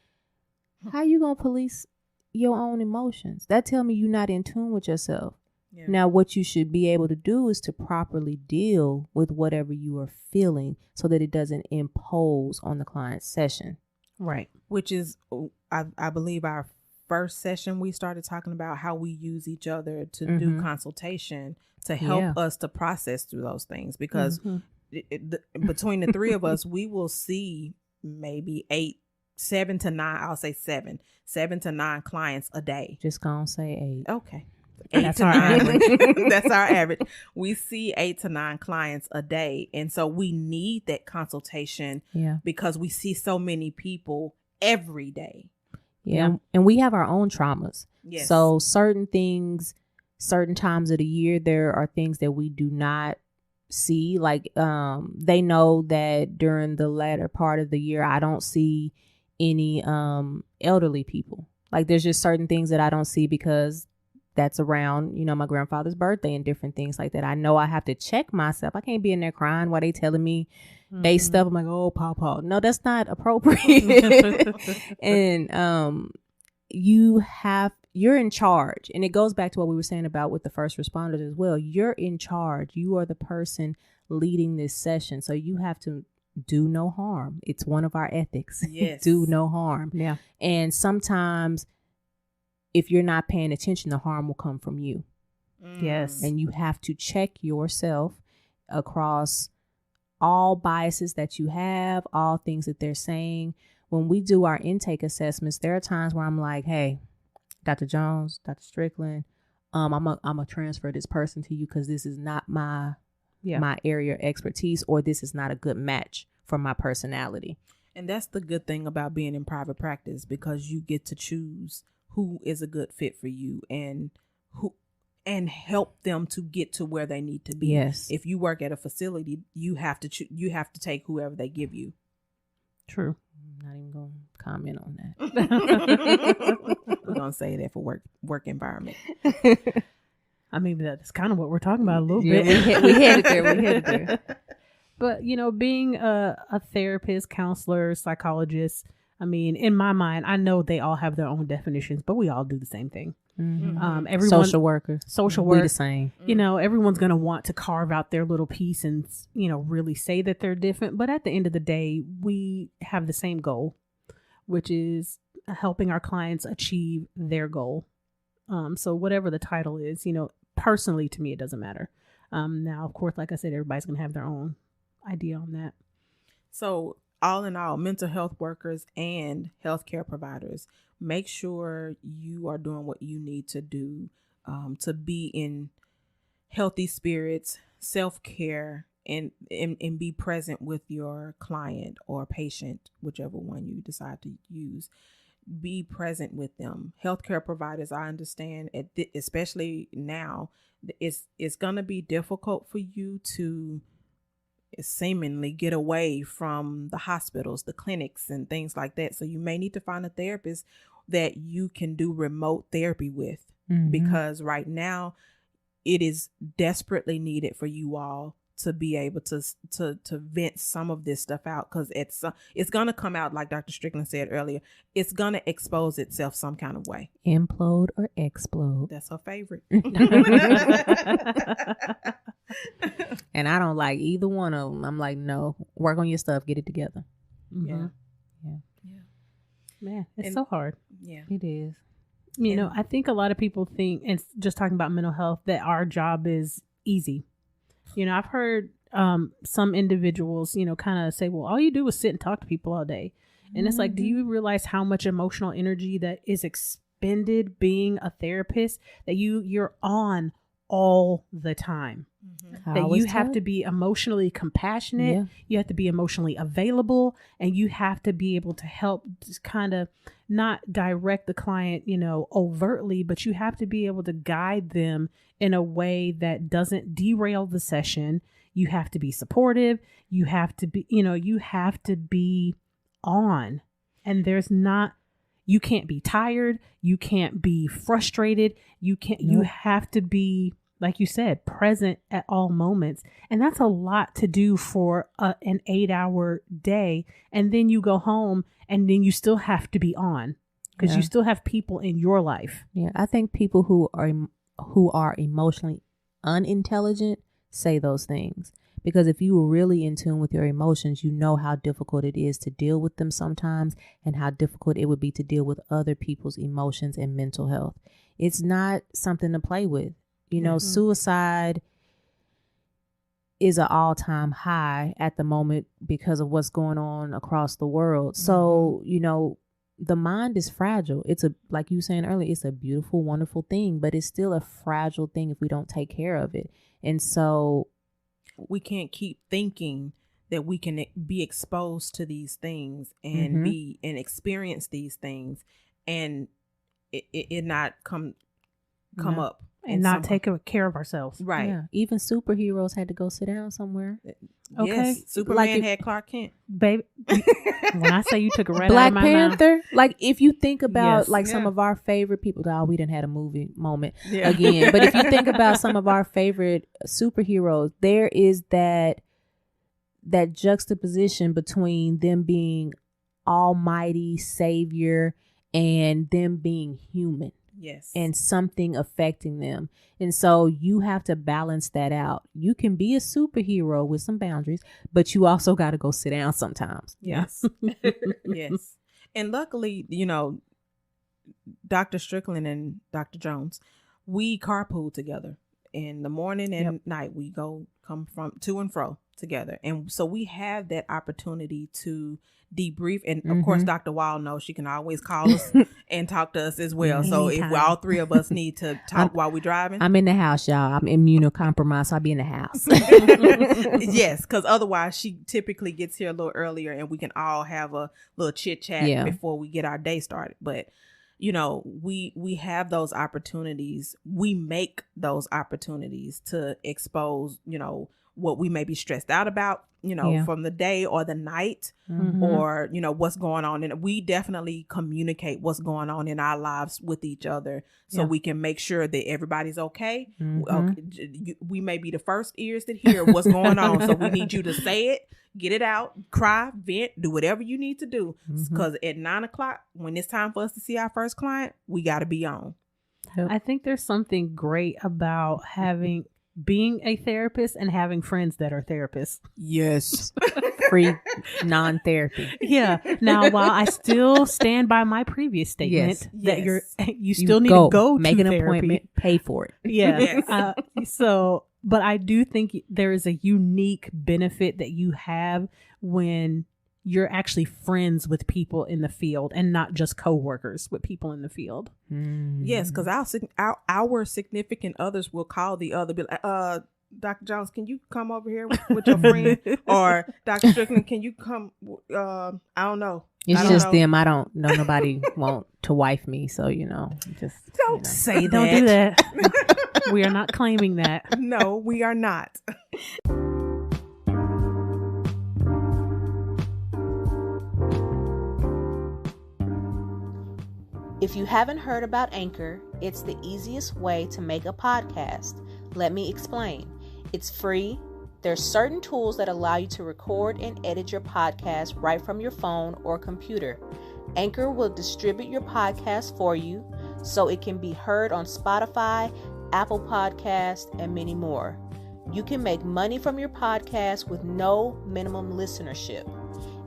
[SPEAKER 3] How you going to police your own emotions? That tell me you're not in tune with yourself. Yeah. Now, what you should be able to do is to properly deal with whatever you are feeling so that it doesn't impose on the client's session.
[SPEAKER 1] Right.
[SPEAKER 2] Which is, I believe, our first session, we started talking about how we use each other to do consultation to help us to process through those things. Because between the three of us, we will see maybe 7 to 9 clients a day.
[SPEAKER 3] Just gonna say 8.
[SPEAKER 2] Okay. 8 to 9. That's our average. We see 8 to 9 clients a day. And so we need that consultation because we see so many people every day.
[SPEAKER 3] Yeah. And we have our own traumas.
[SPEAKER 2] Yes.
[SPEAKER 3] So certain things, certain times of the year, there are things that we do not see. Like they know that during the latter part of the year, I don't see any elderly people. Like there's just certain things that I don't see because that's around, my grandfather's birthday and different things like that. I know I have to check myself. I can't be in there crying while they telling me they stuff. I'm like, oh, Papa. No, that's not appropriate. And you're in charge. And it goes back to what we were saying about with the first responders as well. You're in charge. You are the person leading this session. So you have to do no harm. It's one of our ethics.
[SPEAKER 2] Yes.
[SPEAKER 3] Do no harm.
[SPEAKER 1] Yeah.
[SPEAKER 3] And sometimes if you're not paying attention, the harm will come from you.
[SPEAKER 1] Yes.
[SPEAKER 3] And you have to check yourself across all biases that you have, all things that they're saying. When we do our intake assessments, there are times where I'm like, hey, Dr. Jones, Dr. Strickland, I'm gonna transfer this person to you because this is not my area of expertise, or this is not a good match for my personality.
[SPEAKER 2] And that's the good thing about being in private practice, because you get to choose who is a good fit for you and help them to get to where they need to be.
[SPEAKER 3] Yes.
[SPEAKER 2] If you work at a facility, you have to take whoever they give you.
[SPEAKER 1] True.
[SPEAKER 3] I'm not even going to comment on that.
[SPEAKER 2] We're going to say that for work environment.
[SPEAKER 1] I mean, that's kind of what we're talking about a little
[SPEAKER 3] Yeah,
[SPEAKER 1] bit.
[SPEAKER 3] we headed there.
[SPEAKER 1] But, being a therapist, counselor, psychologist, I mean, in my mind, I know they all have their own definitions, but we all do the same thing.
[SPEAKER 3] Mm-hmm.
[SPEAKER 1] Everyone,
[SPEAKER 3] social work,
[SPEAKER 1] we
[SPEAKER 3] the same.
[SPEAKER 1] Everyone's going to want to carve out their little piece and, really say that they're different. But at the end of the day, we have the same goal, which is helping our clients achieve their goal. So whatever the title is, personally, to me, it doesn't matter. Now, of course, like I said, everybody's going to have their own idea on that.
[SPEAKER 2] So all in all, mental health workers and healthcare providers, make sure you are doing what you need to do to be in healthy spirits, self-care, and be present with your client or patient, whichever one you decide to use. Be present with them. Healthcare providers, I understand, especially now, it's going to be difficult for you to seemingly get away from the hospitals, the clinics, and things like that. So you may need to find a therapist that you can do remote therapy with, because right now it is desperately needed for you all to be able to vent some of this stuff out, because it's going to come out, like Dr. Strickland said earlier. It's going to expose itself some kind of way.
[SPEAKER 3] Implode or explode.
[SPEAKER 2] That's her favorite.
[SPEAKER 3] And I don't like either one of them. I'm like, no, work on your stuff, get it together.
[SPEAKER 2] Yeah.
[SPEAKER 1] Man, it's so hard.
[SPEAKER 2] Yeah,
[SPEAKER 3] it is.
[SPEAKER 1] I think a lot of people think, and just talking about mental health, that our job is easy. I've heard some individuals, kind of say, well, all you do is sit and talk to people all day. And it's like, do you realize how much emotional energy that is expended being a therapist, that you're on all the time? That you have to be emotionally compassionate.
[SPEAKER 3] Yeah.
[SPEAKER 1] You have to be emotionally available, and you have to be able to help just kind of not direct the client, overtly, but you have to be able to guide them in a way that doesn't derail the session. You have to be supportive. You have to be, you have to be on, and you can't be tired. You can't be frustrated. You have to be, like you said, present at all moments. And that's a lot to do for an 8-hour day. And then you go home and then you still have to be on, because you still have people in your life.
[SPEAKER 3] Yeah. I think people who are emotionally unintelligent say those things, because if you were really in tune with your emotions, you know how difficult it is to deal with them sometimes, and how difficult it would be to deal with other people's emotions and mental health. It's not something to play with. Suicide is an all-time high at the moment because of what's going on across the world. So, the mind is fragile. It's like you were saying earlier, it's a beautiful, wonderful thing, but it's still a fragile thing if we don't take care of it. And so
[SPEAKER 2] we can't keep thinking that we can be exposed to these things and and experience these things and it not come up.
[SPEAKER 1] and not take care of ourselves.
[SPEAKER 2] Right.
[SPEAKER 3] Yeah. Even superheroes had to go sit down somewhere.
[SPEAKER 1] Okay.
[SPEAKER 2] Yes. Superman had Clark Kent.
[SPEAKER 1] Baby, when I say you took it right out
[SPEAKER 3] Black
[SPEAKER 1] of my
[SPEAKER 3] Panther, like if you think about
[SPEAKER 1] Yes.
[SPEAKER 3] like some
[SPEAKER 2] Yeah.
[SPEAKER 3] of our favorite people, we didn't had a movie moment
[SPEAKER 2] Yeah.
[SPEAKER 3] again. But if you think about some of our favorite superheroes, there is that juxtaposition between them being almighty savior and them being human
[SPEAKER 2] Yes.
[SPEAKER 3] and something affecting them. And so you have to balance that out. You can be a superhero with some boundaries, but you also got to go sit down sometimes.
[SPEAKER 2] Yes. Yes. And luckily, Dr. Strickland and Dr. Jones, we carpool together. In the morning and night, we come from to and fro together. And so we have that opportunity to debrief. And of course, Dr. Wall knows she can always call us and talk to us as well. So if all three of us need to talk while we're driving.
[SPEAKER 3] I'm in the house, y'all. I'm immunocompromised, so I'll be in the house.
[SPEAKER 2] Yes, because otherwise she typically gets here a little earlier and we can all have a little chit chat before we get our day started. But we have those opportunities. We make those opportunities to expose, what we may be stressed out about, from the day or the night or, what's going on. And we definitely communicate what's going on in our lives with each other so we can make sure that everybody's okay. We may be the first ears that hear what's going on. So we need you to say it, get it out, cry, vent, do whatever you need to do. Because at 9:00, when it's time for us to see our first client, we got to be on.
[SPEAKER 1] I think there's something great about being a therapist and having friends that are therapists.
[SPEAKER 2] Yes.
[SPEAKER 3] Free non-therapy.
[SPEAKER 1] Yeah. Now, while I still stand by my previous statement that you still need to go
[SPEAKER 3] make
[SPEAKER 1] to
[SPEAKER 3] an
[SPEAKER 1] therapy.
[SPEAKER 3] appointment, pay for it.
[SPEAKER 1] Yeah. But I do think there is a unique benefit that you have when you're actually friends with people in the field and not just coworkers with people in the field.
[SPEAKER 2] Yes, because our significant others will call the other, be like, Dr. Jones, can you come over here with your friend? Or Dr. Strickland, can you come? I don't know.
[SPEAKER 3] It's just them. I don't know. Nobody want to wife me. So, just
[SPEAKER 2] don't say that.
[SPEAKER 1] Don't do that. We are not claiming that.
[SPEAKER 2] No, we are not.
[SPEAKER 4] If you haven't heard about Anchor, it's the easiest way to make a podcast. Let me explain. It's free. There's certain tools that allow you to record and edit your podcast right from your phone or computer. Anchor will distribute your podcast for you so it can be heard on Spotify, Apple Podcasts, and many more. You can make money from your podcast with no minimum listenership.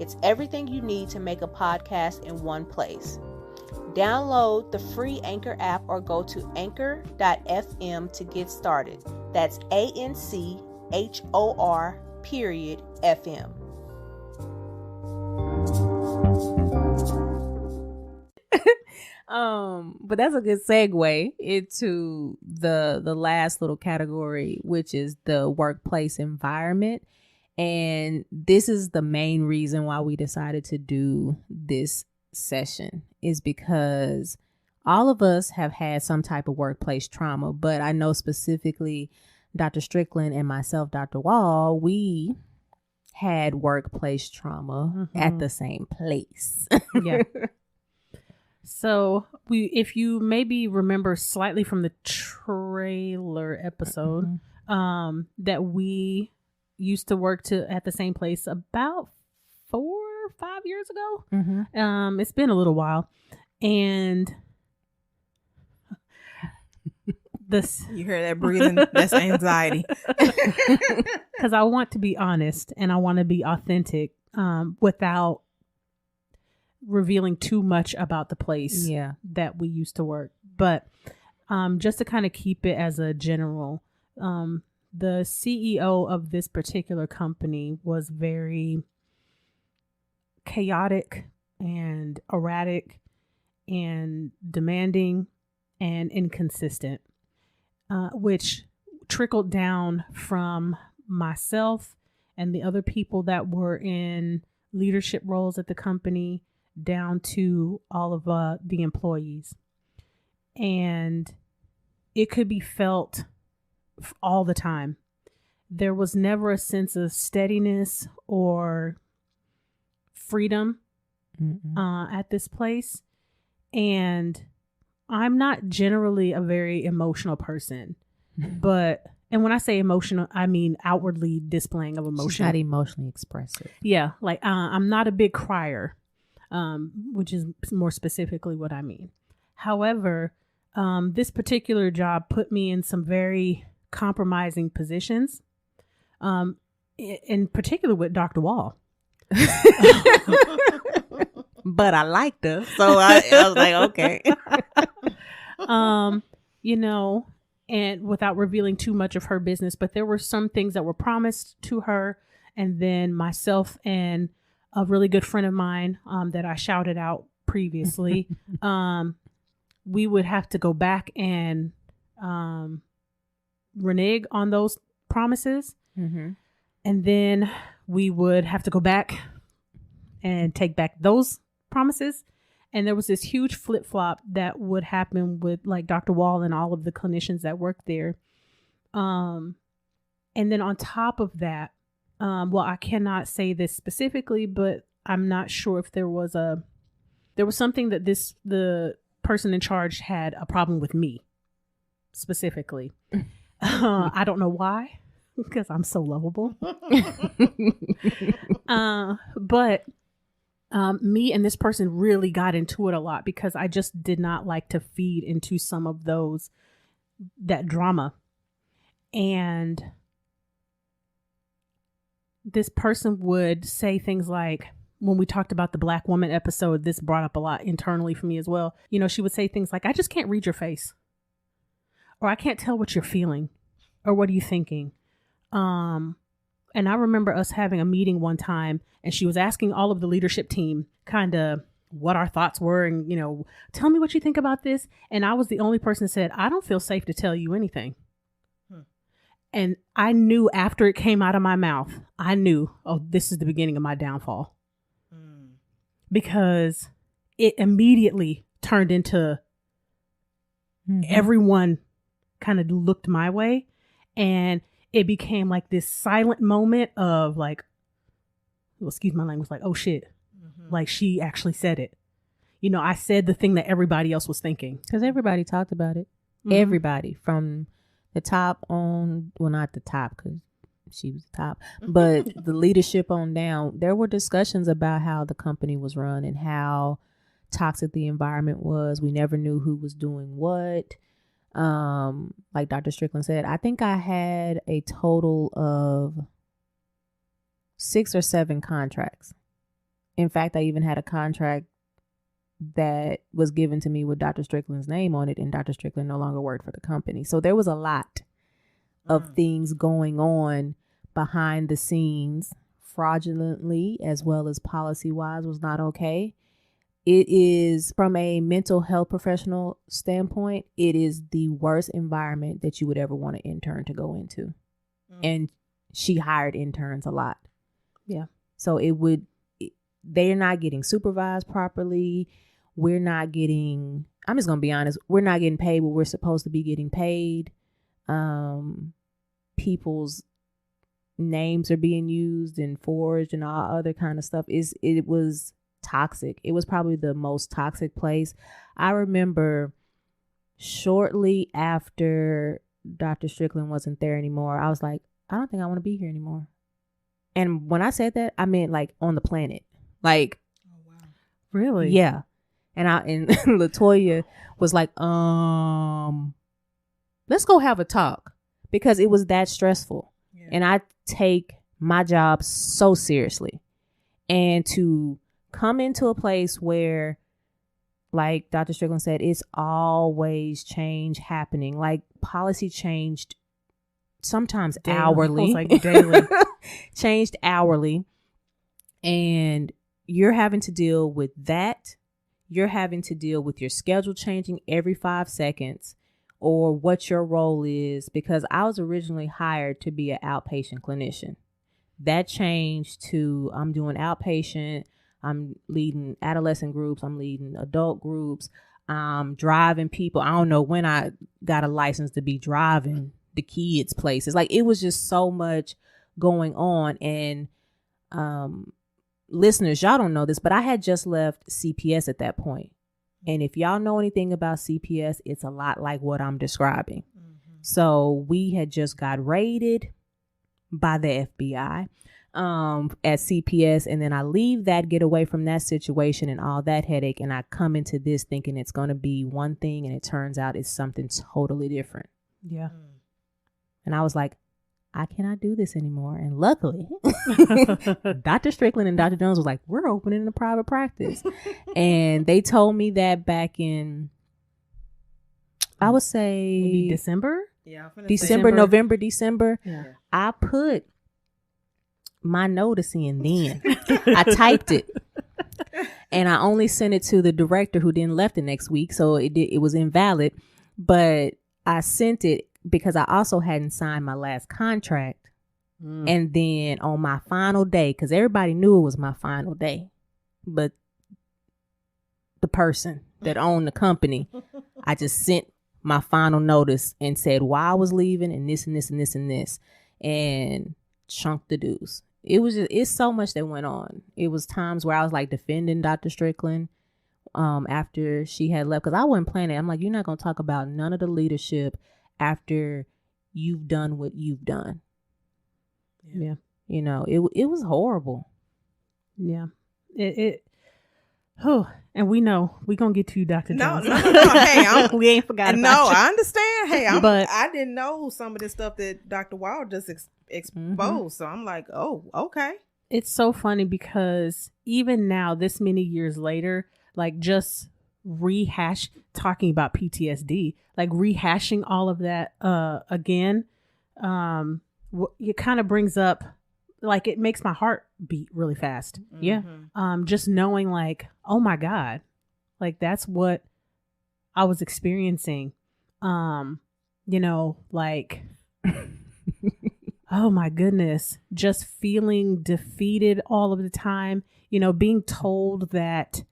[SPEAKER 4] It's everything you need to make a podcast in one place. Download the free Anchor app or go to anchor.fm to get started. That's ANCHOR.FM.
[SPEAKER 3] But that's a good segue into the last little category, which is the workplace environment. And this is the main reason why we decided to do this session, is because all of us have had some type of workplace trauma, but I know specifically Dr. Strickland and myself, Dr. Wall, we had workplace trauma at the same place.
[SPEAKER 1] Yeah. So if you maybe remember slightly from the trailer episode, that we used to work at the same place about 4 or 5 years ago. It's been a little while, and
[SPEAKER 2] you hear that breathing? That's anxiety.
[SPEAKER 1] Because I want to be honest and I want to be authentic, without revealing too much about the place that we used to work. But just to kind of keep it as a general, the CEO of this particular company was very chaotic and erratic and demanding and inconsistent, which trickled down from myself and the other people that were in leadership roles at the company down to all of the employees. And it could be felt all the time. There was never a sense of steadiness or freedom at this place. And I'm not generally a very emotional person, and when I say emotional, I mean outwardly displaying of emotion.
[SPEAKER 3] She's not emotionally expressive.
[SPEAKER 1] Yeah, like I'm not a big crier, which is more specifically what I mean. However, this particular job put me in some very compromising positions, in particular with Dr. Wall.
[SPEAKER 3] But I liked her, so I was like, okay.
[SPEAKER 1] You know, and without revealing too much of her business, but there were some things that were promised to her, and then myself and a really good friend of mine that I shouted out previously, we would have to go back and renege on those promises, and then we would have to go back and take back those promises. And there was this huge flip-flop that would happen with like Dr. Wall and all of the clinicians that worked there. And then on top of that, well, I cannot say this specifically, but I'm not sure if there was something that the person in charge had a problem with me specifically. I don't know why, because I'm so lovable. But me and this person really got into it a lot because I just did not like to feed into some of that drama. And this person would say things like, when we talked about the Black woman episode, this brought up a lot internally for me as well. You know, she would say things like, I just can't read your face, or I can't tell what you're feeling, or what are you thinking? And I remember us having a meeting one time, and she was asking all of the leadership team kind of what our thoughts were, and, you know, tell me what you think about this. And I was the only person that said, I don't feel safe to tell you anything. And I knew after it came out of my mouth, I knew, oh, this is the beginning of my downfall. Because it immediately turned into everyone kind of looked my way. And it became like this silent moment of like, well, excuse my language, like, oh shit. Like she actually said it. You know, I said the thing that everybody else was thinking.
[SPEAKER 3] Because everybody talked about it. Everybody from the top on, well, not the top because she was the top, but the leadership on down, there were discussions about how the company was run and how toxic the environment was. We never knew who was doing what. Like Dr. Strickland said, I think I had a total of 6 or 7 contracts. In fact, I even had a contract that was given to me with Dr. Strickland's name on it, and Dr. Strickland no longer worked for the company. So there was a lot of things going on behind the scenes, fraudulently as well as policy wise, was not okay. It is, from a mental health professional standpoint, it is the worst environment that you would ever want an intern to go into. And she hired interns a lot.
[SPEAKER 1] Yeah.
[SPEAKER 3] So they're not getting supervised properly. We're not getting, I'm just going to be honest, we're not getting paid what we're supposed to be getting paid. People's names are being used and forged and all other kind of stuff. It was toxic. It was probably the most toxic place. I remember shortly after Dr. Strickland wasn't there anymore, I was like, I don't think I want to be here anymore. And when I said that, I meant like on the planet. Like,
[SPEAKER 2] oh wow,
[SPEAKER 1] really?
[SPEAKER 3] Yeah. And Latoya was like, let's go have a talk, because it was that stressful. Yeah. And I take my job so seriously. And to come into a place where, like Dr. Strickland said, it's always change happening. Like policy changed sometimes daily. Hourly.
[SPEAKER 1] Like daily.
[SPEAKER 3] Changed hourly. And you're having to deal with that. You're having to deal with your schedule changing every 5 seconds, or what your role is, because I was originally hired to be an outpatient clinician. That changed to I'm doing outpatient. I'm leading adolescent groups. I'm leading adult groups. driving people. I don't know when I got a license to be driving the kids places. Like, it was just so much going on. And listeners, y'all don't know this, but I had just left CPS at that point. And if y'all know anything about CPS, it's a lot like what I'm describing. So we had just got raided by the FBI at CPS. And then I leave that, get away from that situation and all that headache. And I come into this thinking it's going to be one thing. And it turns out it's something totally different.
[SPEAKER 1] Yeah.
[SPEAKER 3] And I was like, I cannot do this anymore. And luckily, Dr. Strickland and Dr. Jones was like, we're opening a private practice. And they told me that back in, I would say,
[SPEAKER 1] maybe December?
[SPEAKER 2] Yeah.
[SPEAKER 3] November, December.
[SPEAKER 1] Yeah.
[SPEAKER 3] I put my notice in then. I typed it. And I only sent it to the director who then left the next week. So it was invalid. But I sent it because I also hadn't signed my last contract. And then on my final day, because everybody knew it was my final day, but the person that owned the company, I just sent my final notice and said why I was leaving and this and this and this and this, and chunked the dues. It's so much that went on. It was times where I was like defending Dr. Strickland after she had left, because I wasn't playing it. I'm like, you're not going to talk about none of the leadership after you've done what you've done.
[SPEAKER 1] Yeah.
[SPEAKER 3] You know, it was horrible.
[SPEAKER 1] Yeah. And we know we're going to get to you, Dr.
[SPEAKER 2] No.
[SPEAKER 1] Jones.
[SPEAKER 2] Hey,
[SPEAKER 1] we ain't forgot about
[SPEAKER 2] no,
[SPEAKER 1] you.
[SPEAKER 2] I understand. Hey,
[SPEAKER 1] But-
[SPEAKER 2] I didn't know some of the stuff that Dr. Wild just exposed. So I'm like, oh, okay.
[SPEAKER 1] It's so funny because even now, this many years later, like just talking about PTSD, like rehashing all of that again, it kind of brings up, like, it makes my heart beat really fast.
[SPEAKER 3] Yeah.
[SPEAKER 1] Just knowing like, oh my God, like that's what I was experiencing. You know, like, oh my goodness, just feeling defeated all of the time, you know, being told that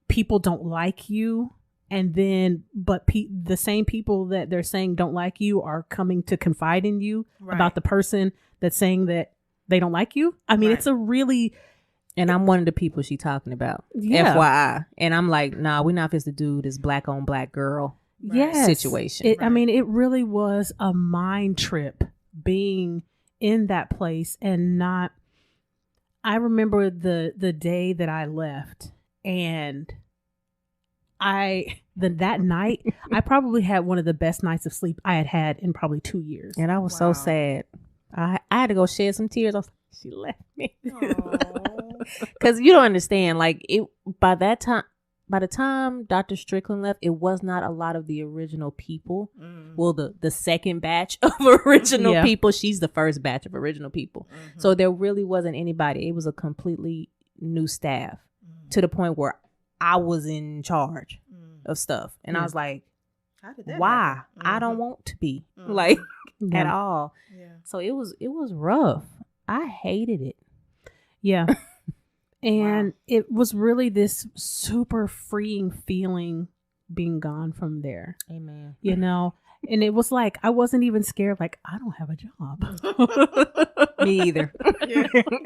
[SPEAKER 1] people don't like you. And then, but the same people that they're saying don't like you are coming to confide in you about the person that's saying that they don't like you. I mean, it's a really...
[SPEAKER 3] And I'm one of the people she talking about.
[SPEAKER 1] Yeah.
[SPEAKER 3] FYI. And I'm like, nah, we're not supposed to do this black on black girl situation.
[SPEAKER 1] I mean, it really was a mind trip being in that place and not... I remember the day that I left, and that night, I probably had one of the best nights of sleep I had in probably 2 years.
[SPEAKER 3] And I was so sad. I had to go shed some tears. I was like, she left me. Because you don't understand, like, by the time Dr. Strickland left, it was not a lot of the original people. Well, the second batch of original people. She's the first batch of original people. So there really wasn't anybody. It was a completely new staff to the point where I was in charge of stuff. And I was like, why? I don't want to be like at all.
[SPEAKER 2] Yeah.
[SPEAKER 3] So it was rough. I hated it.
[SPEAKER 1] Yeah. And it was really this super freeing feeling being gone from there.
[SPEAKER 3] Amen.
[SPEAKER 1] You know? And it was like, I wasn't even scared. Like, I don't have a job.
[SPEAKER 3] Me either.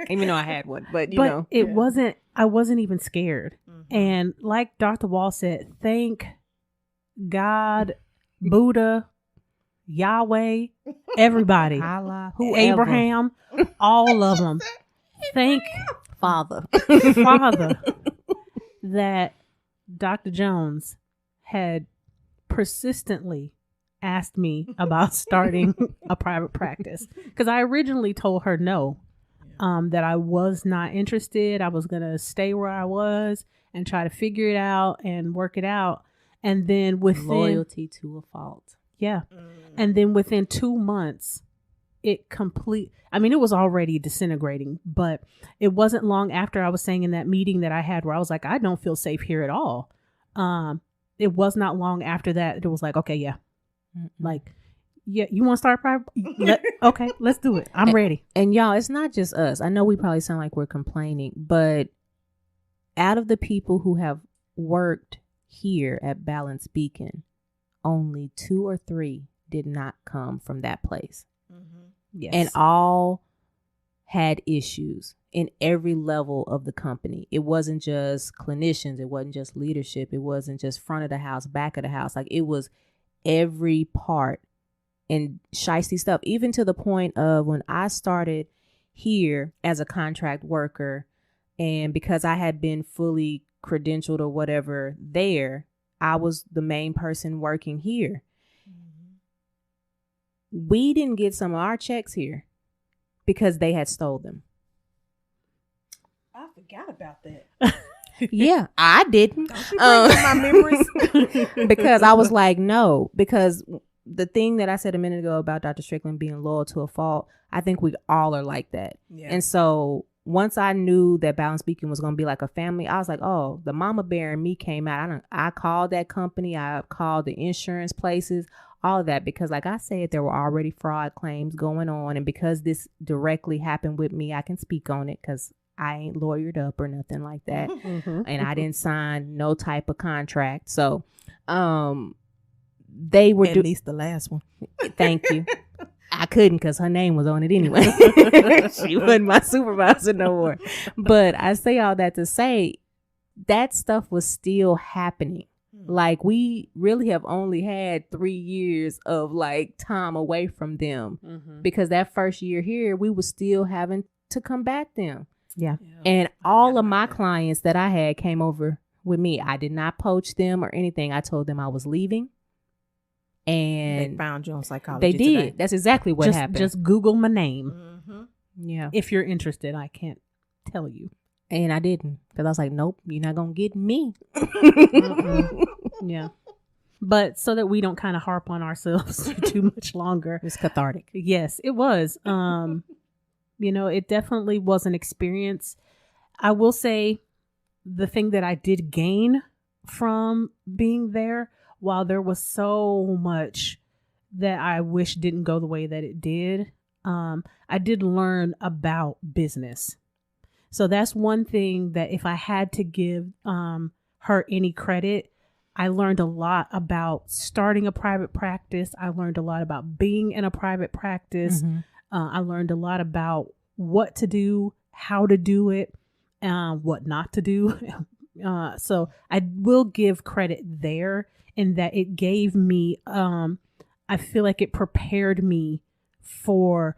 [SPEAKER 3] Even though I had one, but you know.
[SPEAKER 1] It wasn't, I wasn't even scared. And like Dr. Wall said, thank God, Buddha, Yahweh, everybody,
[SPEAKER 3] Allah,
[SPEAKER 1] Abraham, all of them. Thank
[SPEAKER 3] Father
[SPEAKER 1] that Dr. Jones had persistently asked me about starting a private practice, because I originally told her no, that I was not interested. I was going to stay where I was and try to figure it out and work it out. And then within
[SPEAKER 3] loyalty to a fault.
[SPEAKER 1] Yeah. And then within 2 months, it was already disintegrating, but it wasn't long after I was saying in that meeting that I had where I was like, I don't feel safe here at all. It was not long after that. It was like, okay, yeah. Like, yeah, you want to start private? Okay, let's do it. I'm ready.
[SPEAKER 3] And y'all, it's not just us. I know we probably sound like we're complaining, but out of the people who have worked here at Balance Beacon, only 2 or 3 did not come from that place.
[SPEAKER 1] Yes.
[SPEAKER 3] And all had issues in every level of the company. It wasn't just clinicians. It wasn't just leadership. It wasn't just front of the house, back of the house. Like, it was every part and shiesty stuff, even to the point of when I started here as a contract worker, and because I had been fully credentialed or whatever there, I was the main person working here. We didn't get some of our checks here because they had stole them.
[SPEAKER 2] I forgot about that.
[SPEAKER 3] Yeah, I didn't.
[SPEAKER 2] My memories.
[SPEAKER 3] Because I was like, no, because the thing that I said a minute ago about Dr. Strickland being loyal to a fault, I think we all are like that.
[SPEAKER 2] Yeah.
[SPEAKER 3] And so once I knew that Balance Beacon was going to be like a family, I was like, oh, the mama bear in me came out. I called that company. I called the insurance places, all of that, because like I said, there were already fraud claims going on. And because this directly happened with me, I can speak on it because I ain't lawyered up or nothing like that. And I didn't sign no type of contract. So they were
[SPEAKER 2] at least the last one.
[SPEAKER 3] Thank you. I couldn't because her name was on it anyway. She wasn't my supervisor no more. But I say all that to say that stuff was still happening. Like, we really have only had 3 years of like time away from them because that first year here, we were still having to combat them.
[SPEAKER 1] Yeah.
[SPEAKER 3] And all of my clients that I had came over with me. I did not poach them or anything. I told them I was leaving. And
[SPEAKER 2] they found you on Psychology
[SPEAKER 3] They did.
[SPEAKER 2] Today.
[SPEAKER 3] That's exactly what happened.
[SPEAKER 1] Just Google my name.
[SPEAKER 3] Yeah.
[SPEAKER 1] If you're interested, I can't tell you.
[SPEAKER 3] And I didn't, because I was like, nope, you're not going to get me.
[SPEAKER 1] Yeah. But so that we don't kind of harp on ourselves too much longer.
[SPEAKER 3] It's cathartic.
[SPEAKER 1] Yes, it was. It definitely was an experience. I will say the thing that I did gain from being there, while there was so much that I wish didn't go the way that it did, I did learn about business. So that's one thing that if I had to give her any credit, I learned a lot about starting a private practice. I learned a lot about being in a private practice. I learned a lot about what to do, how to do it, what not to do. So I will give credit there in that it gave me, I feel like it prepared me for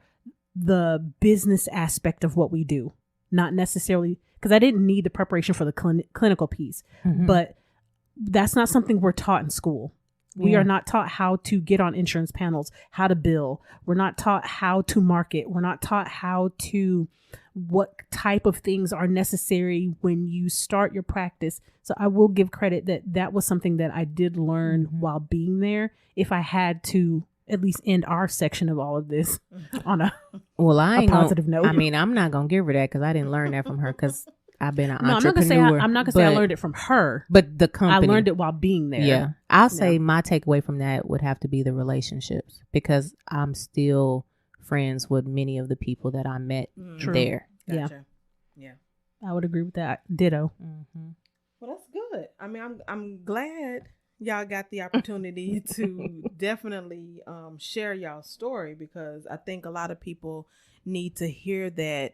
[SPEAKER 1] the business aspect of what we do. Not necessarily, because I didn't need the preparation for the clinical piece, but that's not something we're taught in school. We are not taught how to get on insurance panels, how to bill. We're not taught how to market. We're not taught what type of things are necessary when you start your practice. So I will give credit that was something that I did learn while being there. If I had to at least end our section of all of this on a positive note.
[SPEAKER 3] I mean, I'm not going to give her that because I didn't learn that from her because I've been an entrepreneur.
[SPEAKER 1] I'm not going to say I learned it from her.
[SPEAKER 3] But the company.
[SPEAKER 1] I learned it while being there.
[SPEAKER 3] Yeah. I'll say my takeaway from that would have to be the relationships, because I'm still friends with many of the people that I met there.
[SPEAKER 2] Gotcha. Yeah.
[SPEAKER 1] I would agree with that. Ditto.
[SPEAKER 2] Well, that's good. I mean, I'm glad y'all got the opportunity to definitely share y'all's story, because I think a lot of people need to hear that.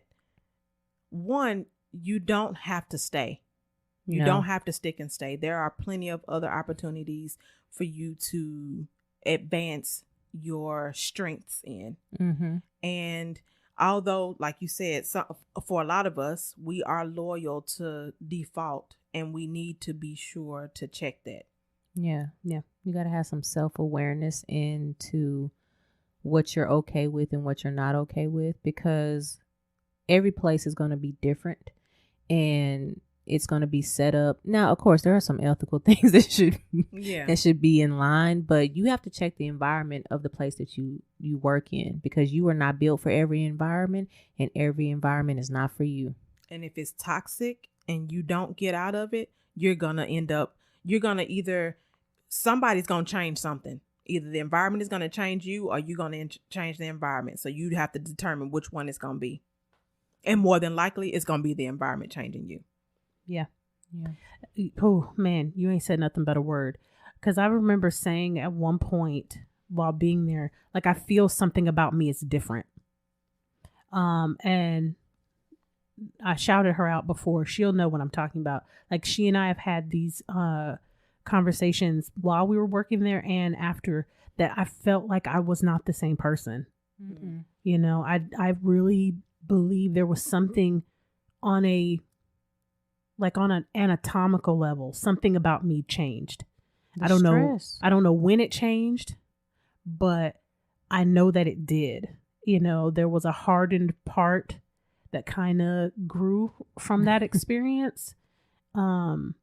[SPEAKER 2] One, you don't have to stay. You don't have to stick and stay. There are plenty of other opportunities for you to advance your strengths in. And although, like you said, for a lot of us, we are loyal to default, and we need to be sure to check that.
[SPEAKER 3] Yeah. You got to have some self-awareness into what you're okay with and what you're not okay with, because every place is going to be different and it's going to be set up. Now, of course, there are some ethical things that should be in line, but you have to check the environment of the place that you work in, because you are not built for every environment, and every environment is not for you.
[SPEAKER 2] And if it's toxic and you don't get out of it, somebody's going to change something. Either the environment is going to change you, or you're going to change the environment. So you have to determine which one it's going to be. And more than likely, it's going to be the environment changing you.
[SPEAKER 1] Yeah.
[SPEAKER 3] Yeah.
[SPEAKER 1] Oh man, you ain't said nothing but a word. Because I remember saying at one point while being there, like, I feel something about me is different. And I shouted her out before. She'll know what I'm talking about. Like, she and I have had these conversations while we were working there and after, that I felt like I was not the same person.
[SPEAKER 3] Mm-mm.
[SPEAKER 1] You know, I really believe there was something on an anatomical level, something about me changed. I don't know when it changed, but I know that it did. You know, there was a hardened part that kind of grew from that experience. And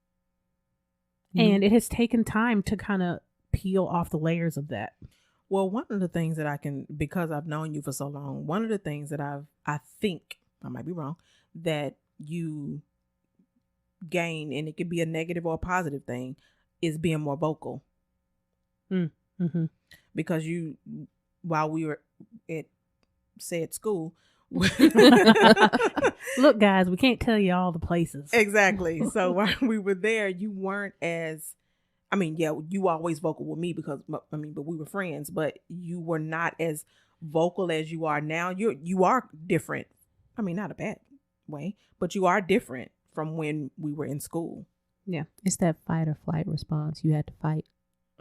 [SPEAKER 1] it has taken time to kind of peel off the layers of that.
[SPEAKER 2] Well, one of the things that because I've known you for so long, one of the things that I think, I might be wrong, that you gain, and it could be a negative or a positive thing, is being more vocal.
[SPEAKER 1] Mm-hmm.
[SPEAKER 2] Because while we were at said school,
[SPEAKER 1] look, guys, we can't tell you all the places.
[SPEAKER 2] Exactly. So while we were there, you weren't as, I mean, yeah, you always vocal with me because, but we were friends, but you were not as vocal as you are now. You are different. I mean, not a bad way, but you are different from when we were in school.
[SPEAKER 1] Yeah.
[SPEAKER 3] It's that fight or flight response. You had to fight.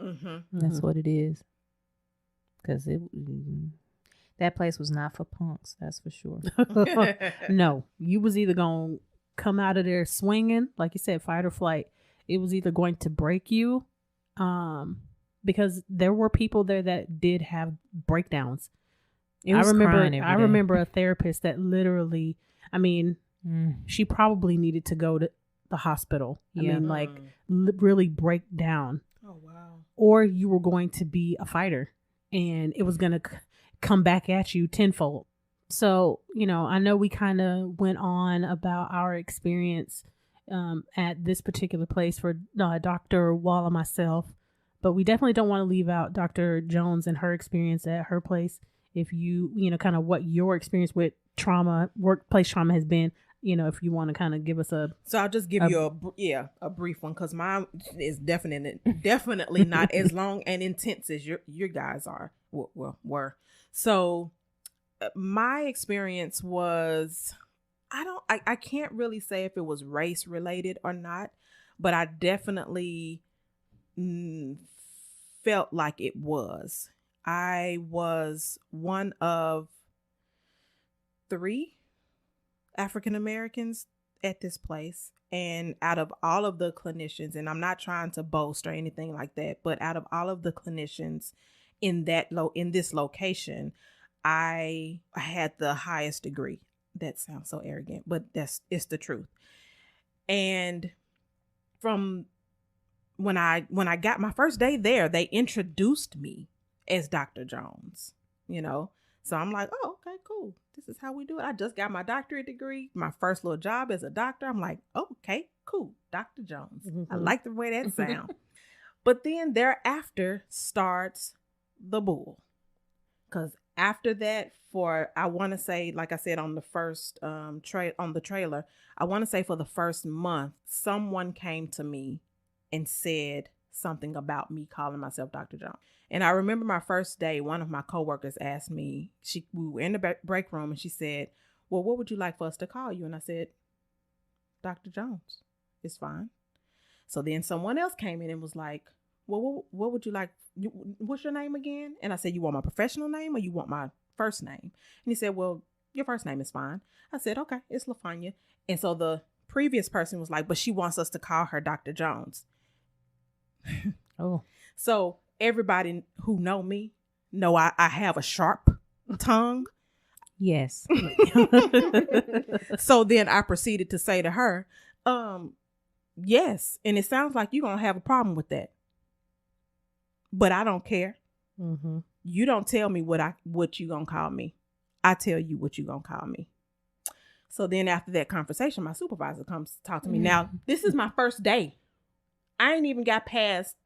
[SPEAKER 2] Mm-hmm.
[SPEAKER 3] That's what it is. Because that place was not for punks. That's for sure.
[SPEAKER 1] No, you was either going to come out of there swinging, like you said, fight or flight. It was either going to break you, because there were people there that did have breakdowns. I remember a therapist that literally, I mean, she probably needed to go to the hospital.
[SPEAKER 3] Yeah.
[SPEAKER 1] I mean, like, really break down.
[SPEAKER 2] Oh, wow.
[SPEAKER 1] Or you were going to be a fighter and it was going to come back at you tenfold. So, you know, I know we kind of went on about our experience at this particular place for Dr. Wall and myself, but we definitely don't want to leave out Dr. Jones and her experience at her place. If you know, kind of what your experience with trauma, workplace trauma has been, you know, if you want to kind of give us a... So
[SPEAKER 2] I'll just give you a brief one, because mine is definitely not as long and intense as your guys were. So my experience was, I can't really say if it was race related or not, but I definitely felt like it was. I was one of 3 African Americans at this place. And out of all of the clinicians, and I'm not trying to boast or anything like that, but out of all of the clinicians in this location, I had the highest degree. That sounds so arrogant, but it's the truth. And from when I got my first day there, they introduced me as Dr. Jones, you know? So I'm like, oh, okay, cool. This is how we do it. I just got my doctorate degree, my first little job as a doctor. I'm like, okay, cool. Dr. Jones. Mm-hmm. I like the way that sounds. But then thereafter starts the bull. Because after that, I want to say, like I said on the first on the trailer, I want to say for the first month, someone came to me and said something about me calling myself Dr. Jones. And I remember my first day, one of my coworkers asked me, we were in the break room, and she said, well, what would you like for us to call you? And I said, Dr. Jones. It's fine. So then someone else came in and was like, well, what would you like? What's your name again? And I said, you want my professional name or you want my first name? And he said, well, your first name is fine. I said, okay, it's LaFanya. And so the previous person was like, but she wants us to call her Dr. Jones.
[SPEAKER 1] Oh.
[SPEAKER 2] So everybody who know me know I have a sharp tongue.
[SPEAKER 3] Yes.
[SPEAKER 2] So then I proceeded to say to her, yes. And it sounds like you're going to have a problem with that. But I don't care.
[SPEAKER 1] Mm-hmm.
[SPEAKER 2] You don't tell me what you going to call me. I tell you what you going to call me. So then after that conversation, my supervisor comes to talk to me. Now, this is my first day. I ain't even got past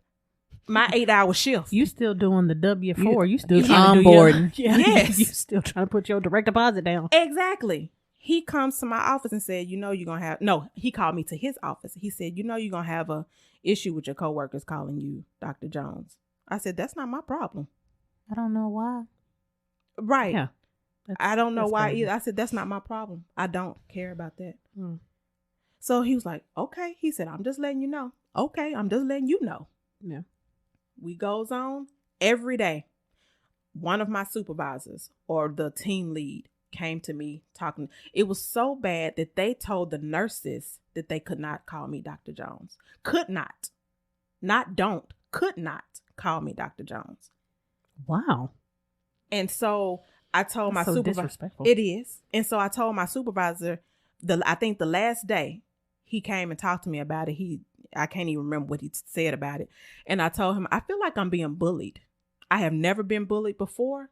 [SPEAKER 2] my 8-hour shift.
[SPEAKER 1] You still doing the W-4. You still
[SPEAKER 3] onboarding.
[SPEAKER 1] Yes. You still trying to put your direct deposit down.
[SPEAKER 2] Exactly. He comes to my office and said, you're going to have, no, he called me to his office. He said, you're going to have a issue with your coworkers calling you Dr. Jones. I said, that's not my problem.
[SPEAKER 3] I don't know why.
[SPEAKER 2] Right.
[SPEAKER 1] Yeah.
[SPEAKER 2] I don't know why
[SPEAKER 1] crazy.
[SPEAKER 2] either. I said, that's not my problem. I don't care about that. So he was like, okay. He said, I'm just letting you know. Okay. I'm just letting you know.
[SPEAKER 1] Yeah.
[SPEAKER 2] We goes on every day. One of my supervisors or the team lead came to me talking. It was so bad that they told the nurses that they could not call me Dr. Jones. Could not. Not don't. Could not call me Dr. Jones.
[SPEAKER 1] Wow.
[SPEAKER 2] And so I told my
[SPEAKER 1] That's so
[SPEAKER 2] supervisor.
[SPEAKER 1] disrespectful.
[SPEAKER 2] It is. And so I told my supervisor, I think the last day he came and talked to me about it. I can't even remember what he said about it. And I told him, I feel like I'm being bullied. I have never been bullied before,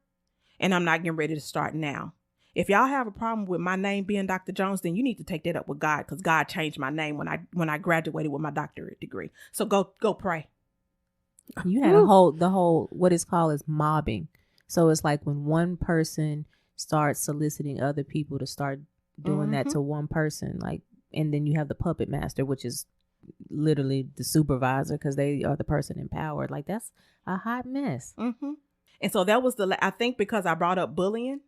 [SPEAKER 2] and I'm not getting ready to start now. If y'all have a problem with my name being Dr. Jones, then you need to take that up with God, because God changed my name when I graduated with my doctorate degree. So go pray.
[SPEAKER 3] You had the whole what is called is mobbing. So it's like when one person starts soliciting other people to start doing that to one person, like, and then you have the puppet master, which is literally the supervisor, because they are the person in power. Like, that's a hot mess.
[SPEAKER 2] And so that was I think because I brought up bullying,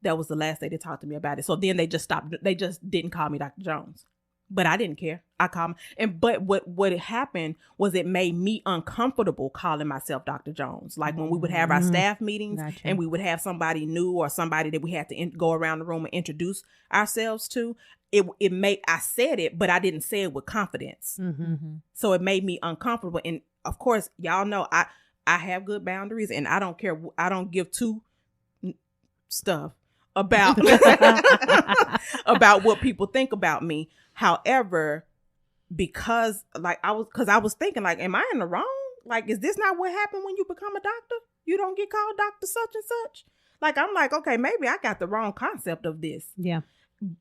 [SPEAKER 2] that was the last day they talked to me about it. So then they just stopped. They just didn't call me Dr. Jones. But I didn't care. I called but what happened was it made me uncomfortable calling myself Dr. Jones. Like when we would have our staff meetings and we would have somebody new or somebody that we had to go around the room and introduce ourselves to. I said it, but I didn't say it with confidence. So it made me uncomfortable. And of course, y'all know I have good boundaries, and I don't care. I don't give two stuff about about what people think about me. However, because I was thinking, like, am I in the wrong? Like, is this not what happened when you become a doctor? You don't get called Dr. such and such. Like, I'm like, okay, maybe I got the wrong concept of this.
[SPEAKER 1] Yeah.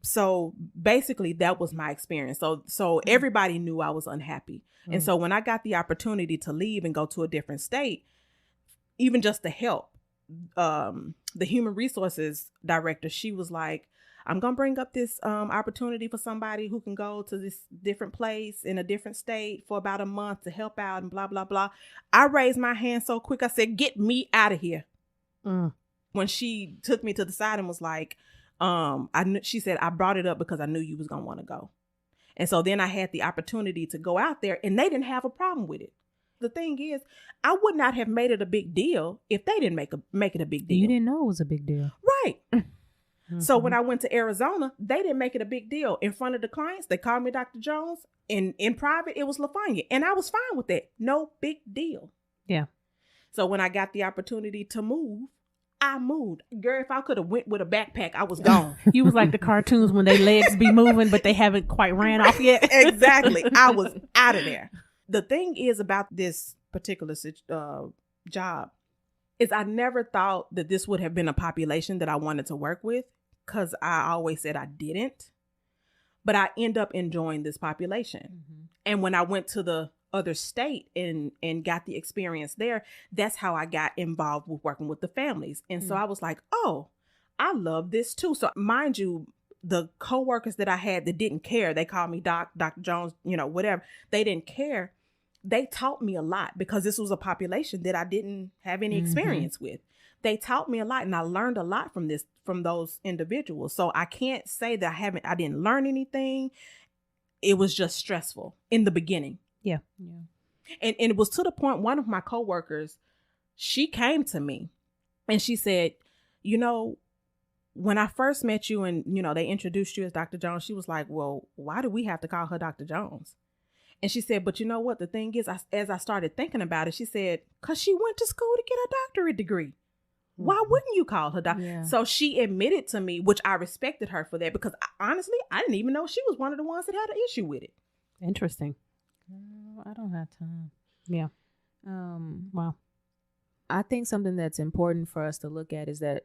[SPEAKER 2] So basically that was my experience. So everybody knew I was unhappy. And so when I got the opportunity to leave and go to a different state, even just to help, the human resources director, she was like, I'm going to bring up this opportunity for somebody who can go to this different place in a different state for about a month to help out and blah, blah, blah. I raised my hand so quick. I said, get me out of here. When she took me to the side and was like, she said, I brought it up because I knew you was going to want to go. And so then I had the opportunity to go out there, and they didn't have a problem with it. The thing is, I would not have made it a big deal if they didn't make it a big deal.
[SPEAKER 3] You didn't know it was a big deal.
[SPEAKER 2] Right. So when I went to Arizona, they didn't make it a big deal. In front of the clients, they called me Dr. Jones. In private, it was LaFanya. And I was fine with that. No big deal.
[SPEAKER 1] Yeah.
[SPEAKER 2] So when I got the opportunity to move, I moved. Girl, if I could have went with a backpack, I was gone.
[SPEAKER 1] You was like the cartoons when their legs be moving, but they haven't quite ran off yet.
[SPEAKER 2] Exactly. I was out of there. The thing is about this particular job is I never thought that this would have been a population that I wanted to work with, because I always said I didn't. But I end up enjoying this population. And when I went to the other state and got the experience there, that's how I got involved with working with the families. And so I was like, oh, I love this too. So mind you, the coworkers that I had that didn't care, they called me Dr. Jones, whatever. They didn't care. They taught me a lot, because this was a population that I didn't have any experience with. They taught me a lot, and I learned a lot from those individuals. So I can't say that I didn't learn anything. It was just stressful in the beginning.
[SPEAKER 1] Yeah.
[SPEAKER 2] And it was to the point, one of my coworkers, she came to me and she said, when I first met you and, they introduced you as Dr. Jones, she was like, well, why do we have to call her Dr. Jones? And she said, but you know what? The thing is, as I started thinking about it, she said, because she went to school to get a doctorate degree. Why wouldn't you call her doctor? Yeah. So she admitted to me, which I respected her for that, because honestly, I didn't even know she was one of the ones that had an issue with it.
[SPEAKER 1] Interesting.
[SPEAKER 3] I don't have time.
[SPEAKER 1] Yeah. Wow.
[SPEAKER 3] I think something that's important for us to look at is that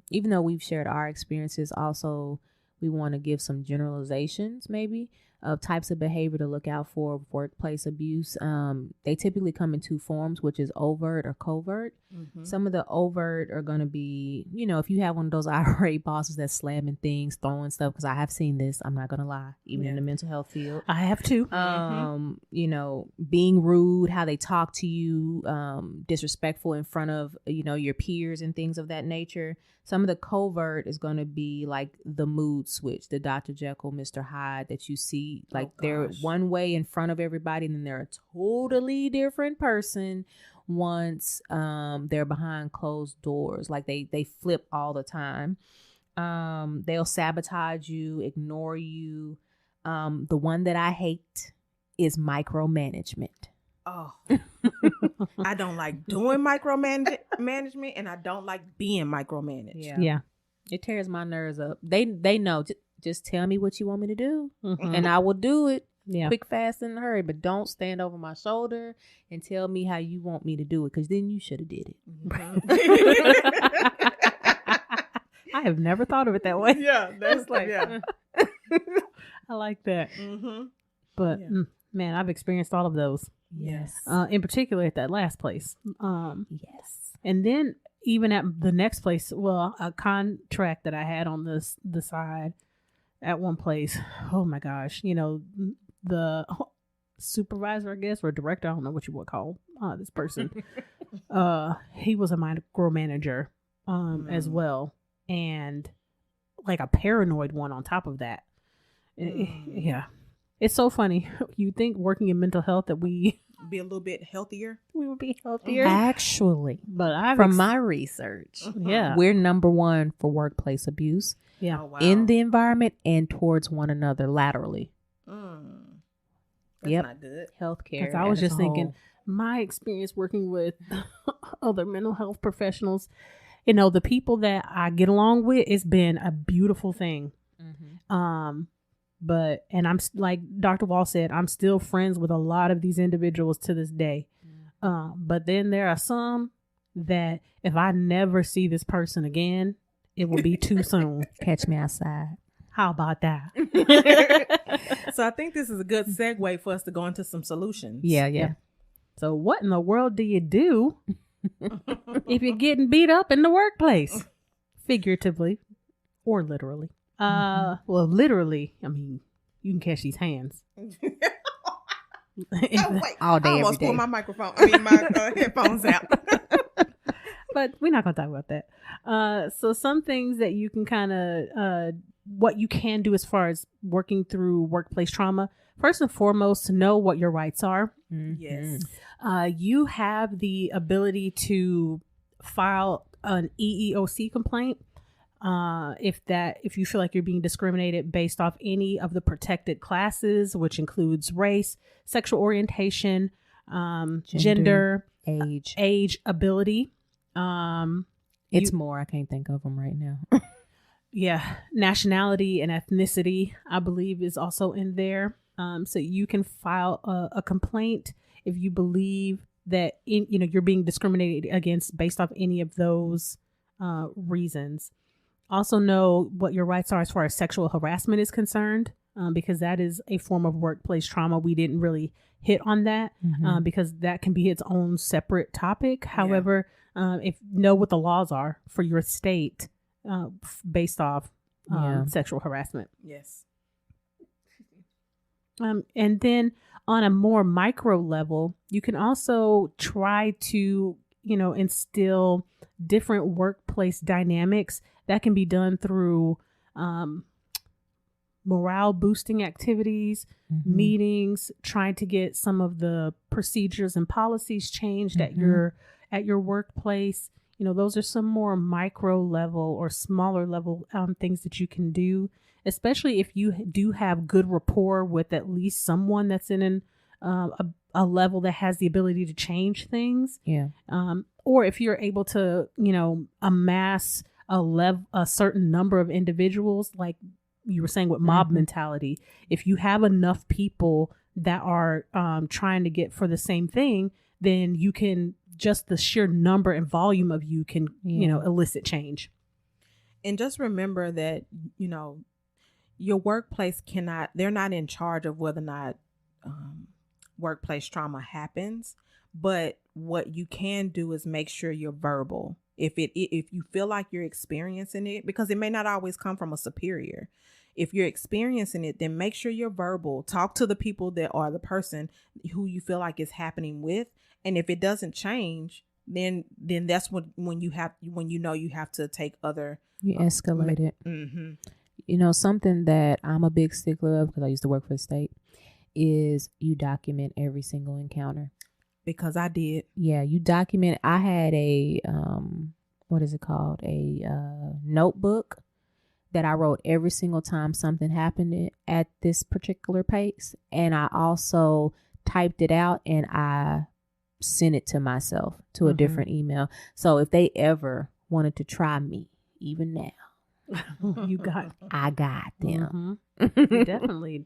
[SPEAKER 3] even though we've shared our experiences, also we want to give some generalizations maybe of types of behavior to look out for workplace abuse. They typically come in two forms, which is overt or covert. Some of the overt are going to be, if you have one of those irate bosses that's slamming things, throwing stuff, because I have seen this, I'm not going to lie, even in the mental health field.
[SPEAKER 1] I have too.
[SPEAKER 3] Being rude, how they talk to you, disrespectful in front of, your peers and things of that nature. Some of the covert is going to be like the mood switch, the Dr. Jekyll, Mr. Hyde that you see. Like they're one way in front of everybody, and then they're a totally different person once they're behind closed doors. Like they flip all the time. They'll sabotage you, ignore you. The one that I hate is micromanagement.
[SPEAKER 2] Oh, I don't like doing management, and I don't like being micromanaged.
[SPEAKER 1] Yeah.
[SPEAKER 3] It tears my nerves up. They know. Just tell me what you want me to do, and I will do it.
[SPEAKER 1] Yeah.
[SPEAKER 3] Quick, fast, in a hurry. But don't stand over my shoulder and tell me how you want me to do it, because then you should have did it.
[SPEAKER 1] I have never thought of it that way.
[SPEAKER 2] Yeah, that's like
[SPEAKER 1] I like that. But man, I've experienced all of those.
[SPEAKER 2] Yes.
[SPEAKER 1] In particular at that last place.
[SPEAKER 3] Yes.
[SPEAKER 1] And then even at the next place, a contract that I had on the side at one place. Oh my gosh. The supervisor, I guess, or director, I don't know what you would call this person. He was a micromanager as well. And like a paranoid one on top of that. Yeah. It's so funny. You think working in mental health that we
[SPEAKER 2] be a little bit healthier.
[SPEAKER 1] We would be healthier.
[SPEAKER 3] Actually,
[SPEAKER 1] but
[SPEAKER 3] from my research, we're number one for workplace abuse.
[SPEAKER 1] Yeah.
[SPEAKER 2] Oh, wow.
[SPEAKER 3] In the environment and towards one another laterally.
[SPEAKER 2] That's not good.
[SPEAKER 3] Healthcare.
[SPEAKER 1] Because I was just thinking, my experience working with other mental health professionals, the people that I get along with, it's been a beautiful thing. But I'm like Dr. Wall said, I'm still friends with a lot of these individuals to this day. But then there are some that if I never see this person again, it will be too soon.
[SPEAKER 3] Catch me outside.
[SPEAKER 1] How about that?
[SPEAKER 2] So I think this is a good segue for us to go into some solutions.
[SPEAKER 3] Yeah.
[SPEAKER 1] So what in the world do you do if you're getting beat up in the workplace? Figuratively or literally. Well, literally, I mean, you can catch these hands.
[SPEAKER 3] All day,
[SPEAKER 2] I almost
[SPEAKER 3] every day.
[SPEAKER 2] pulled my my headphones out.
[SPEAKER 1] But we're not going to talk about that. So some things that you can kind of, what you can do as far as working through workplace trauma. First and foremost, to know what your rights are.
[SPEAKER 2] Yes.
[SPEAKER 1] You have the ability to file an EEOC complaint. If you feel like you're being discriminated based off any of the protected classes, which includes race, sexual orientation, gender, age, ability.
[SPEAKER 3] It's more. I can't think of them right now.
[SPEAKER 1] Yeah. Nationality and ethnicity, I believe, is also in there. So you can file a complaint if you believe that you're being discriminated against based off any of those reasons. Also know what your rights are as far as sexual harassment is concerned, because that is a form of workplace trauma. We didn't really hit on that because that can be its own separate topic. However, if know what the laws are for your state based off sexual harassment.
[SPEAKER 2] Yes.
[SPEAKER 1] And then on a more micro level, you can also try to, instill different workplace dynamics that can be done through morale boosting activities, meetings, trying to get some of the procedures and policies changed at your workplace. Those are some more micro level or smaller level things that you can do, especially if you do have good rapport with at least someone that's in a level that has the ability to change things.
[SPEAKER 3] Yeah.
[SPEAKER 1] Or if you're able to, amass a certain number of individuals, like you were saying with mob mentality, if you have enough people that are trying to get for the same thing, then you can just the sheer number and volume of you can, elicit change.
[SPEAKER 2] And just remember that, your workplace they're not in charge of whether or not workplace trauma happens, but what you can do is make sure you're verbal. If you feel like you're experiencing it, because it may not always come from a superior. If you're experiencing it, then make sure you're verbal. Talk to the people that are the person who you feel like it's happening with. And if it doesn't change, then that's when you know you have to take other.
[SPEAKER 3] You escalate it.
[SPEAKER 2] Mm-hmm.
[SPEAKER 3] You know, something that I'm a big stickler of, because I used to work for the state, is you document every single encounter.
[SPEAKER 2] Because I did.
[SPEAKER 3] Yeah, you document. I had a, what is it called? A notebook that I wrote every single time something happened at this particular pace. And I also typed it out and I sent it to myself to a different email. So if they ever wanted to try me, even now, I got them.
[SPEAKER 1] You definitely.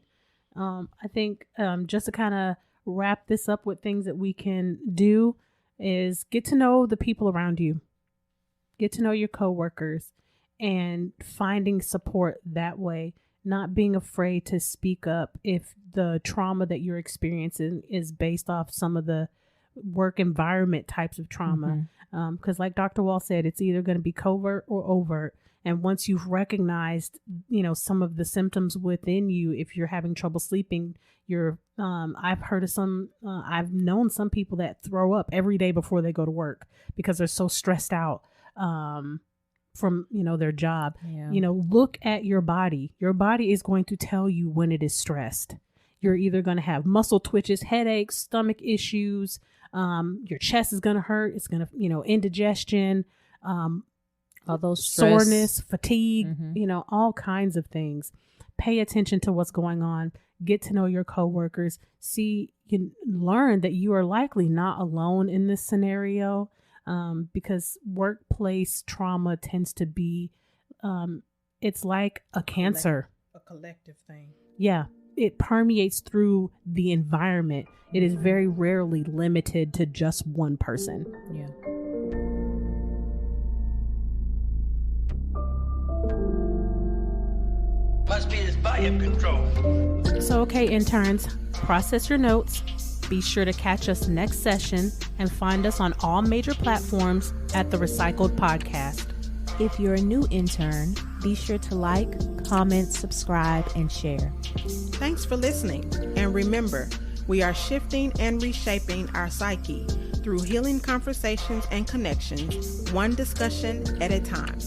[SPEAKER 1] I think just to kind of wrap this up with things that we can do is get to know the people around you, get to know your coworkers, and finding support that way, not being afraid to speak up if the trauma that you're experiencing is based off some of the work environment types of trauma. Because like Dr. Wall said, it's either going to be covert or overt. And once you've recognized, you know, some of the symptoms within you, if you're having trouble sleeping, I've known some people that throw up every day before they go to work because they're so stressed out from, you know, their job.
[SPEAKER 3] Yeah.
[SPEAKER 1] You know, look at your body. Your body is going to tell you when it is stressed. You're either going to have muscle twitches, headaches, stomach issues. Your chest is going to hurt. It's going to, you know, indigestion,
[SPEAKER 3] all those stress,
[SPEAKER 1] soreness, fatigue, you know, all kinds of things. Pay attention to what's going on. Get to know your coworkers. Learn that you are likely not alone in this scenario, because workplace trauma tends to be, it's like a cancer.
[SPEAKER 2] A collective thing.
[SPEAKER 1] Yeah. It permeates through the environment. It is very rarely limited to just one person.
[SPEAKER 3] Yeah.
[SPEAKER 5] Must be this volume control.
[SPEAKER 1] So, okay, interns, process your notes. Be sure to catch us next session and find us on all major platforms at The Recycled Podcast.
[SPEAKER 3] If you're a new intern, be sure to like, comment, subscribe, and share.
[SPEAKER 2] Thanks for listening. And remember, we are shifting and reshaping our psyche through healing conversations and connections, one discussion at a time.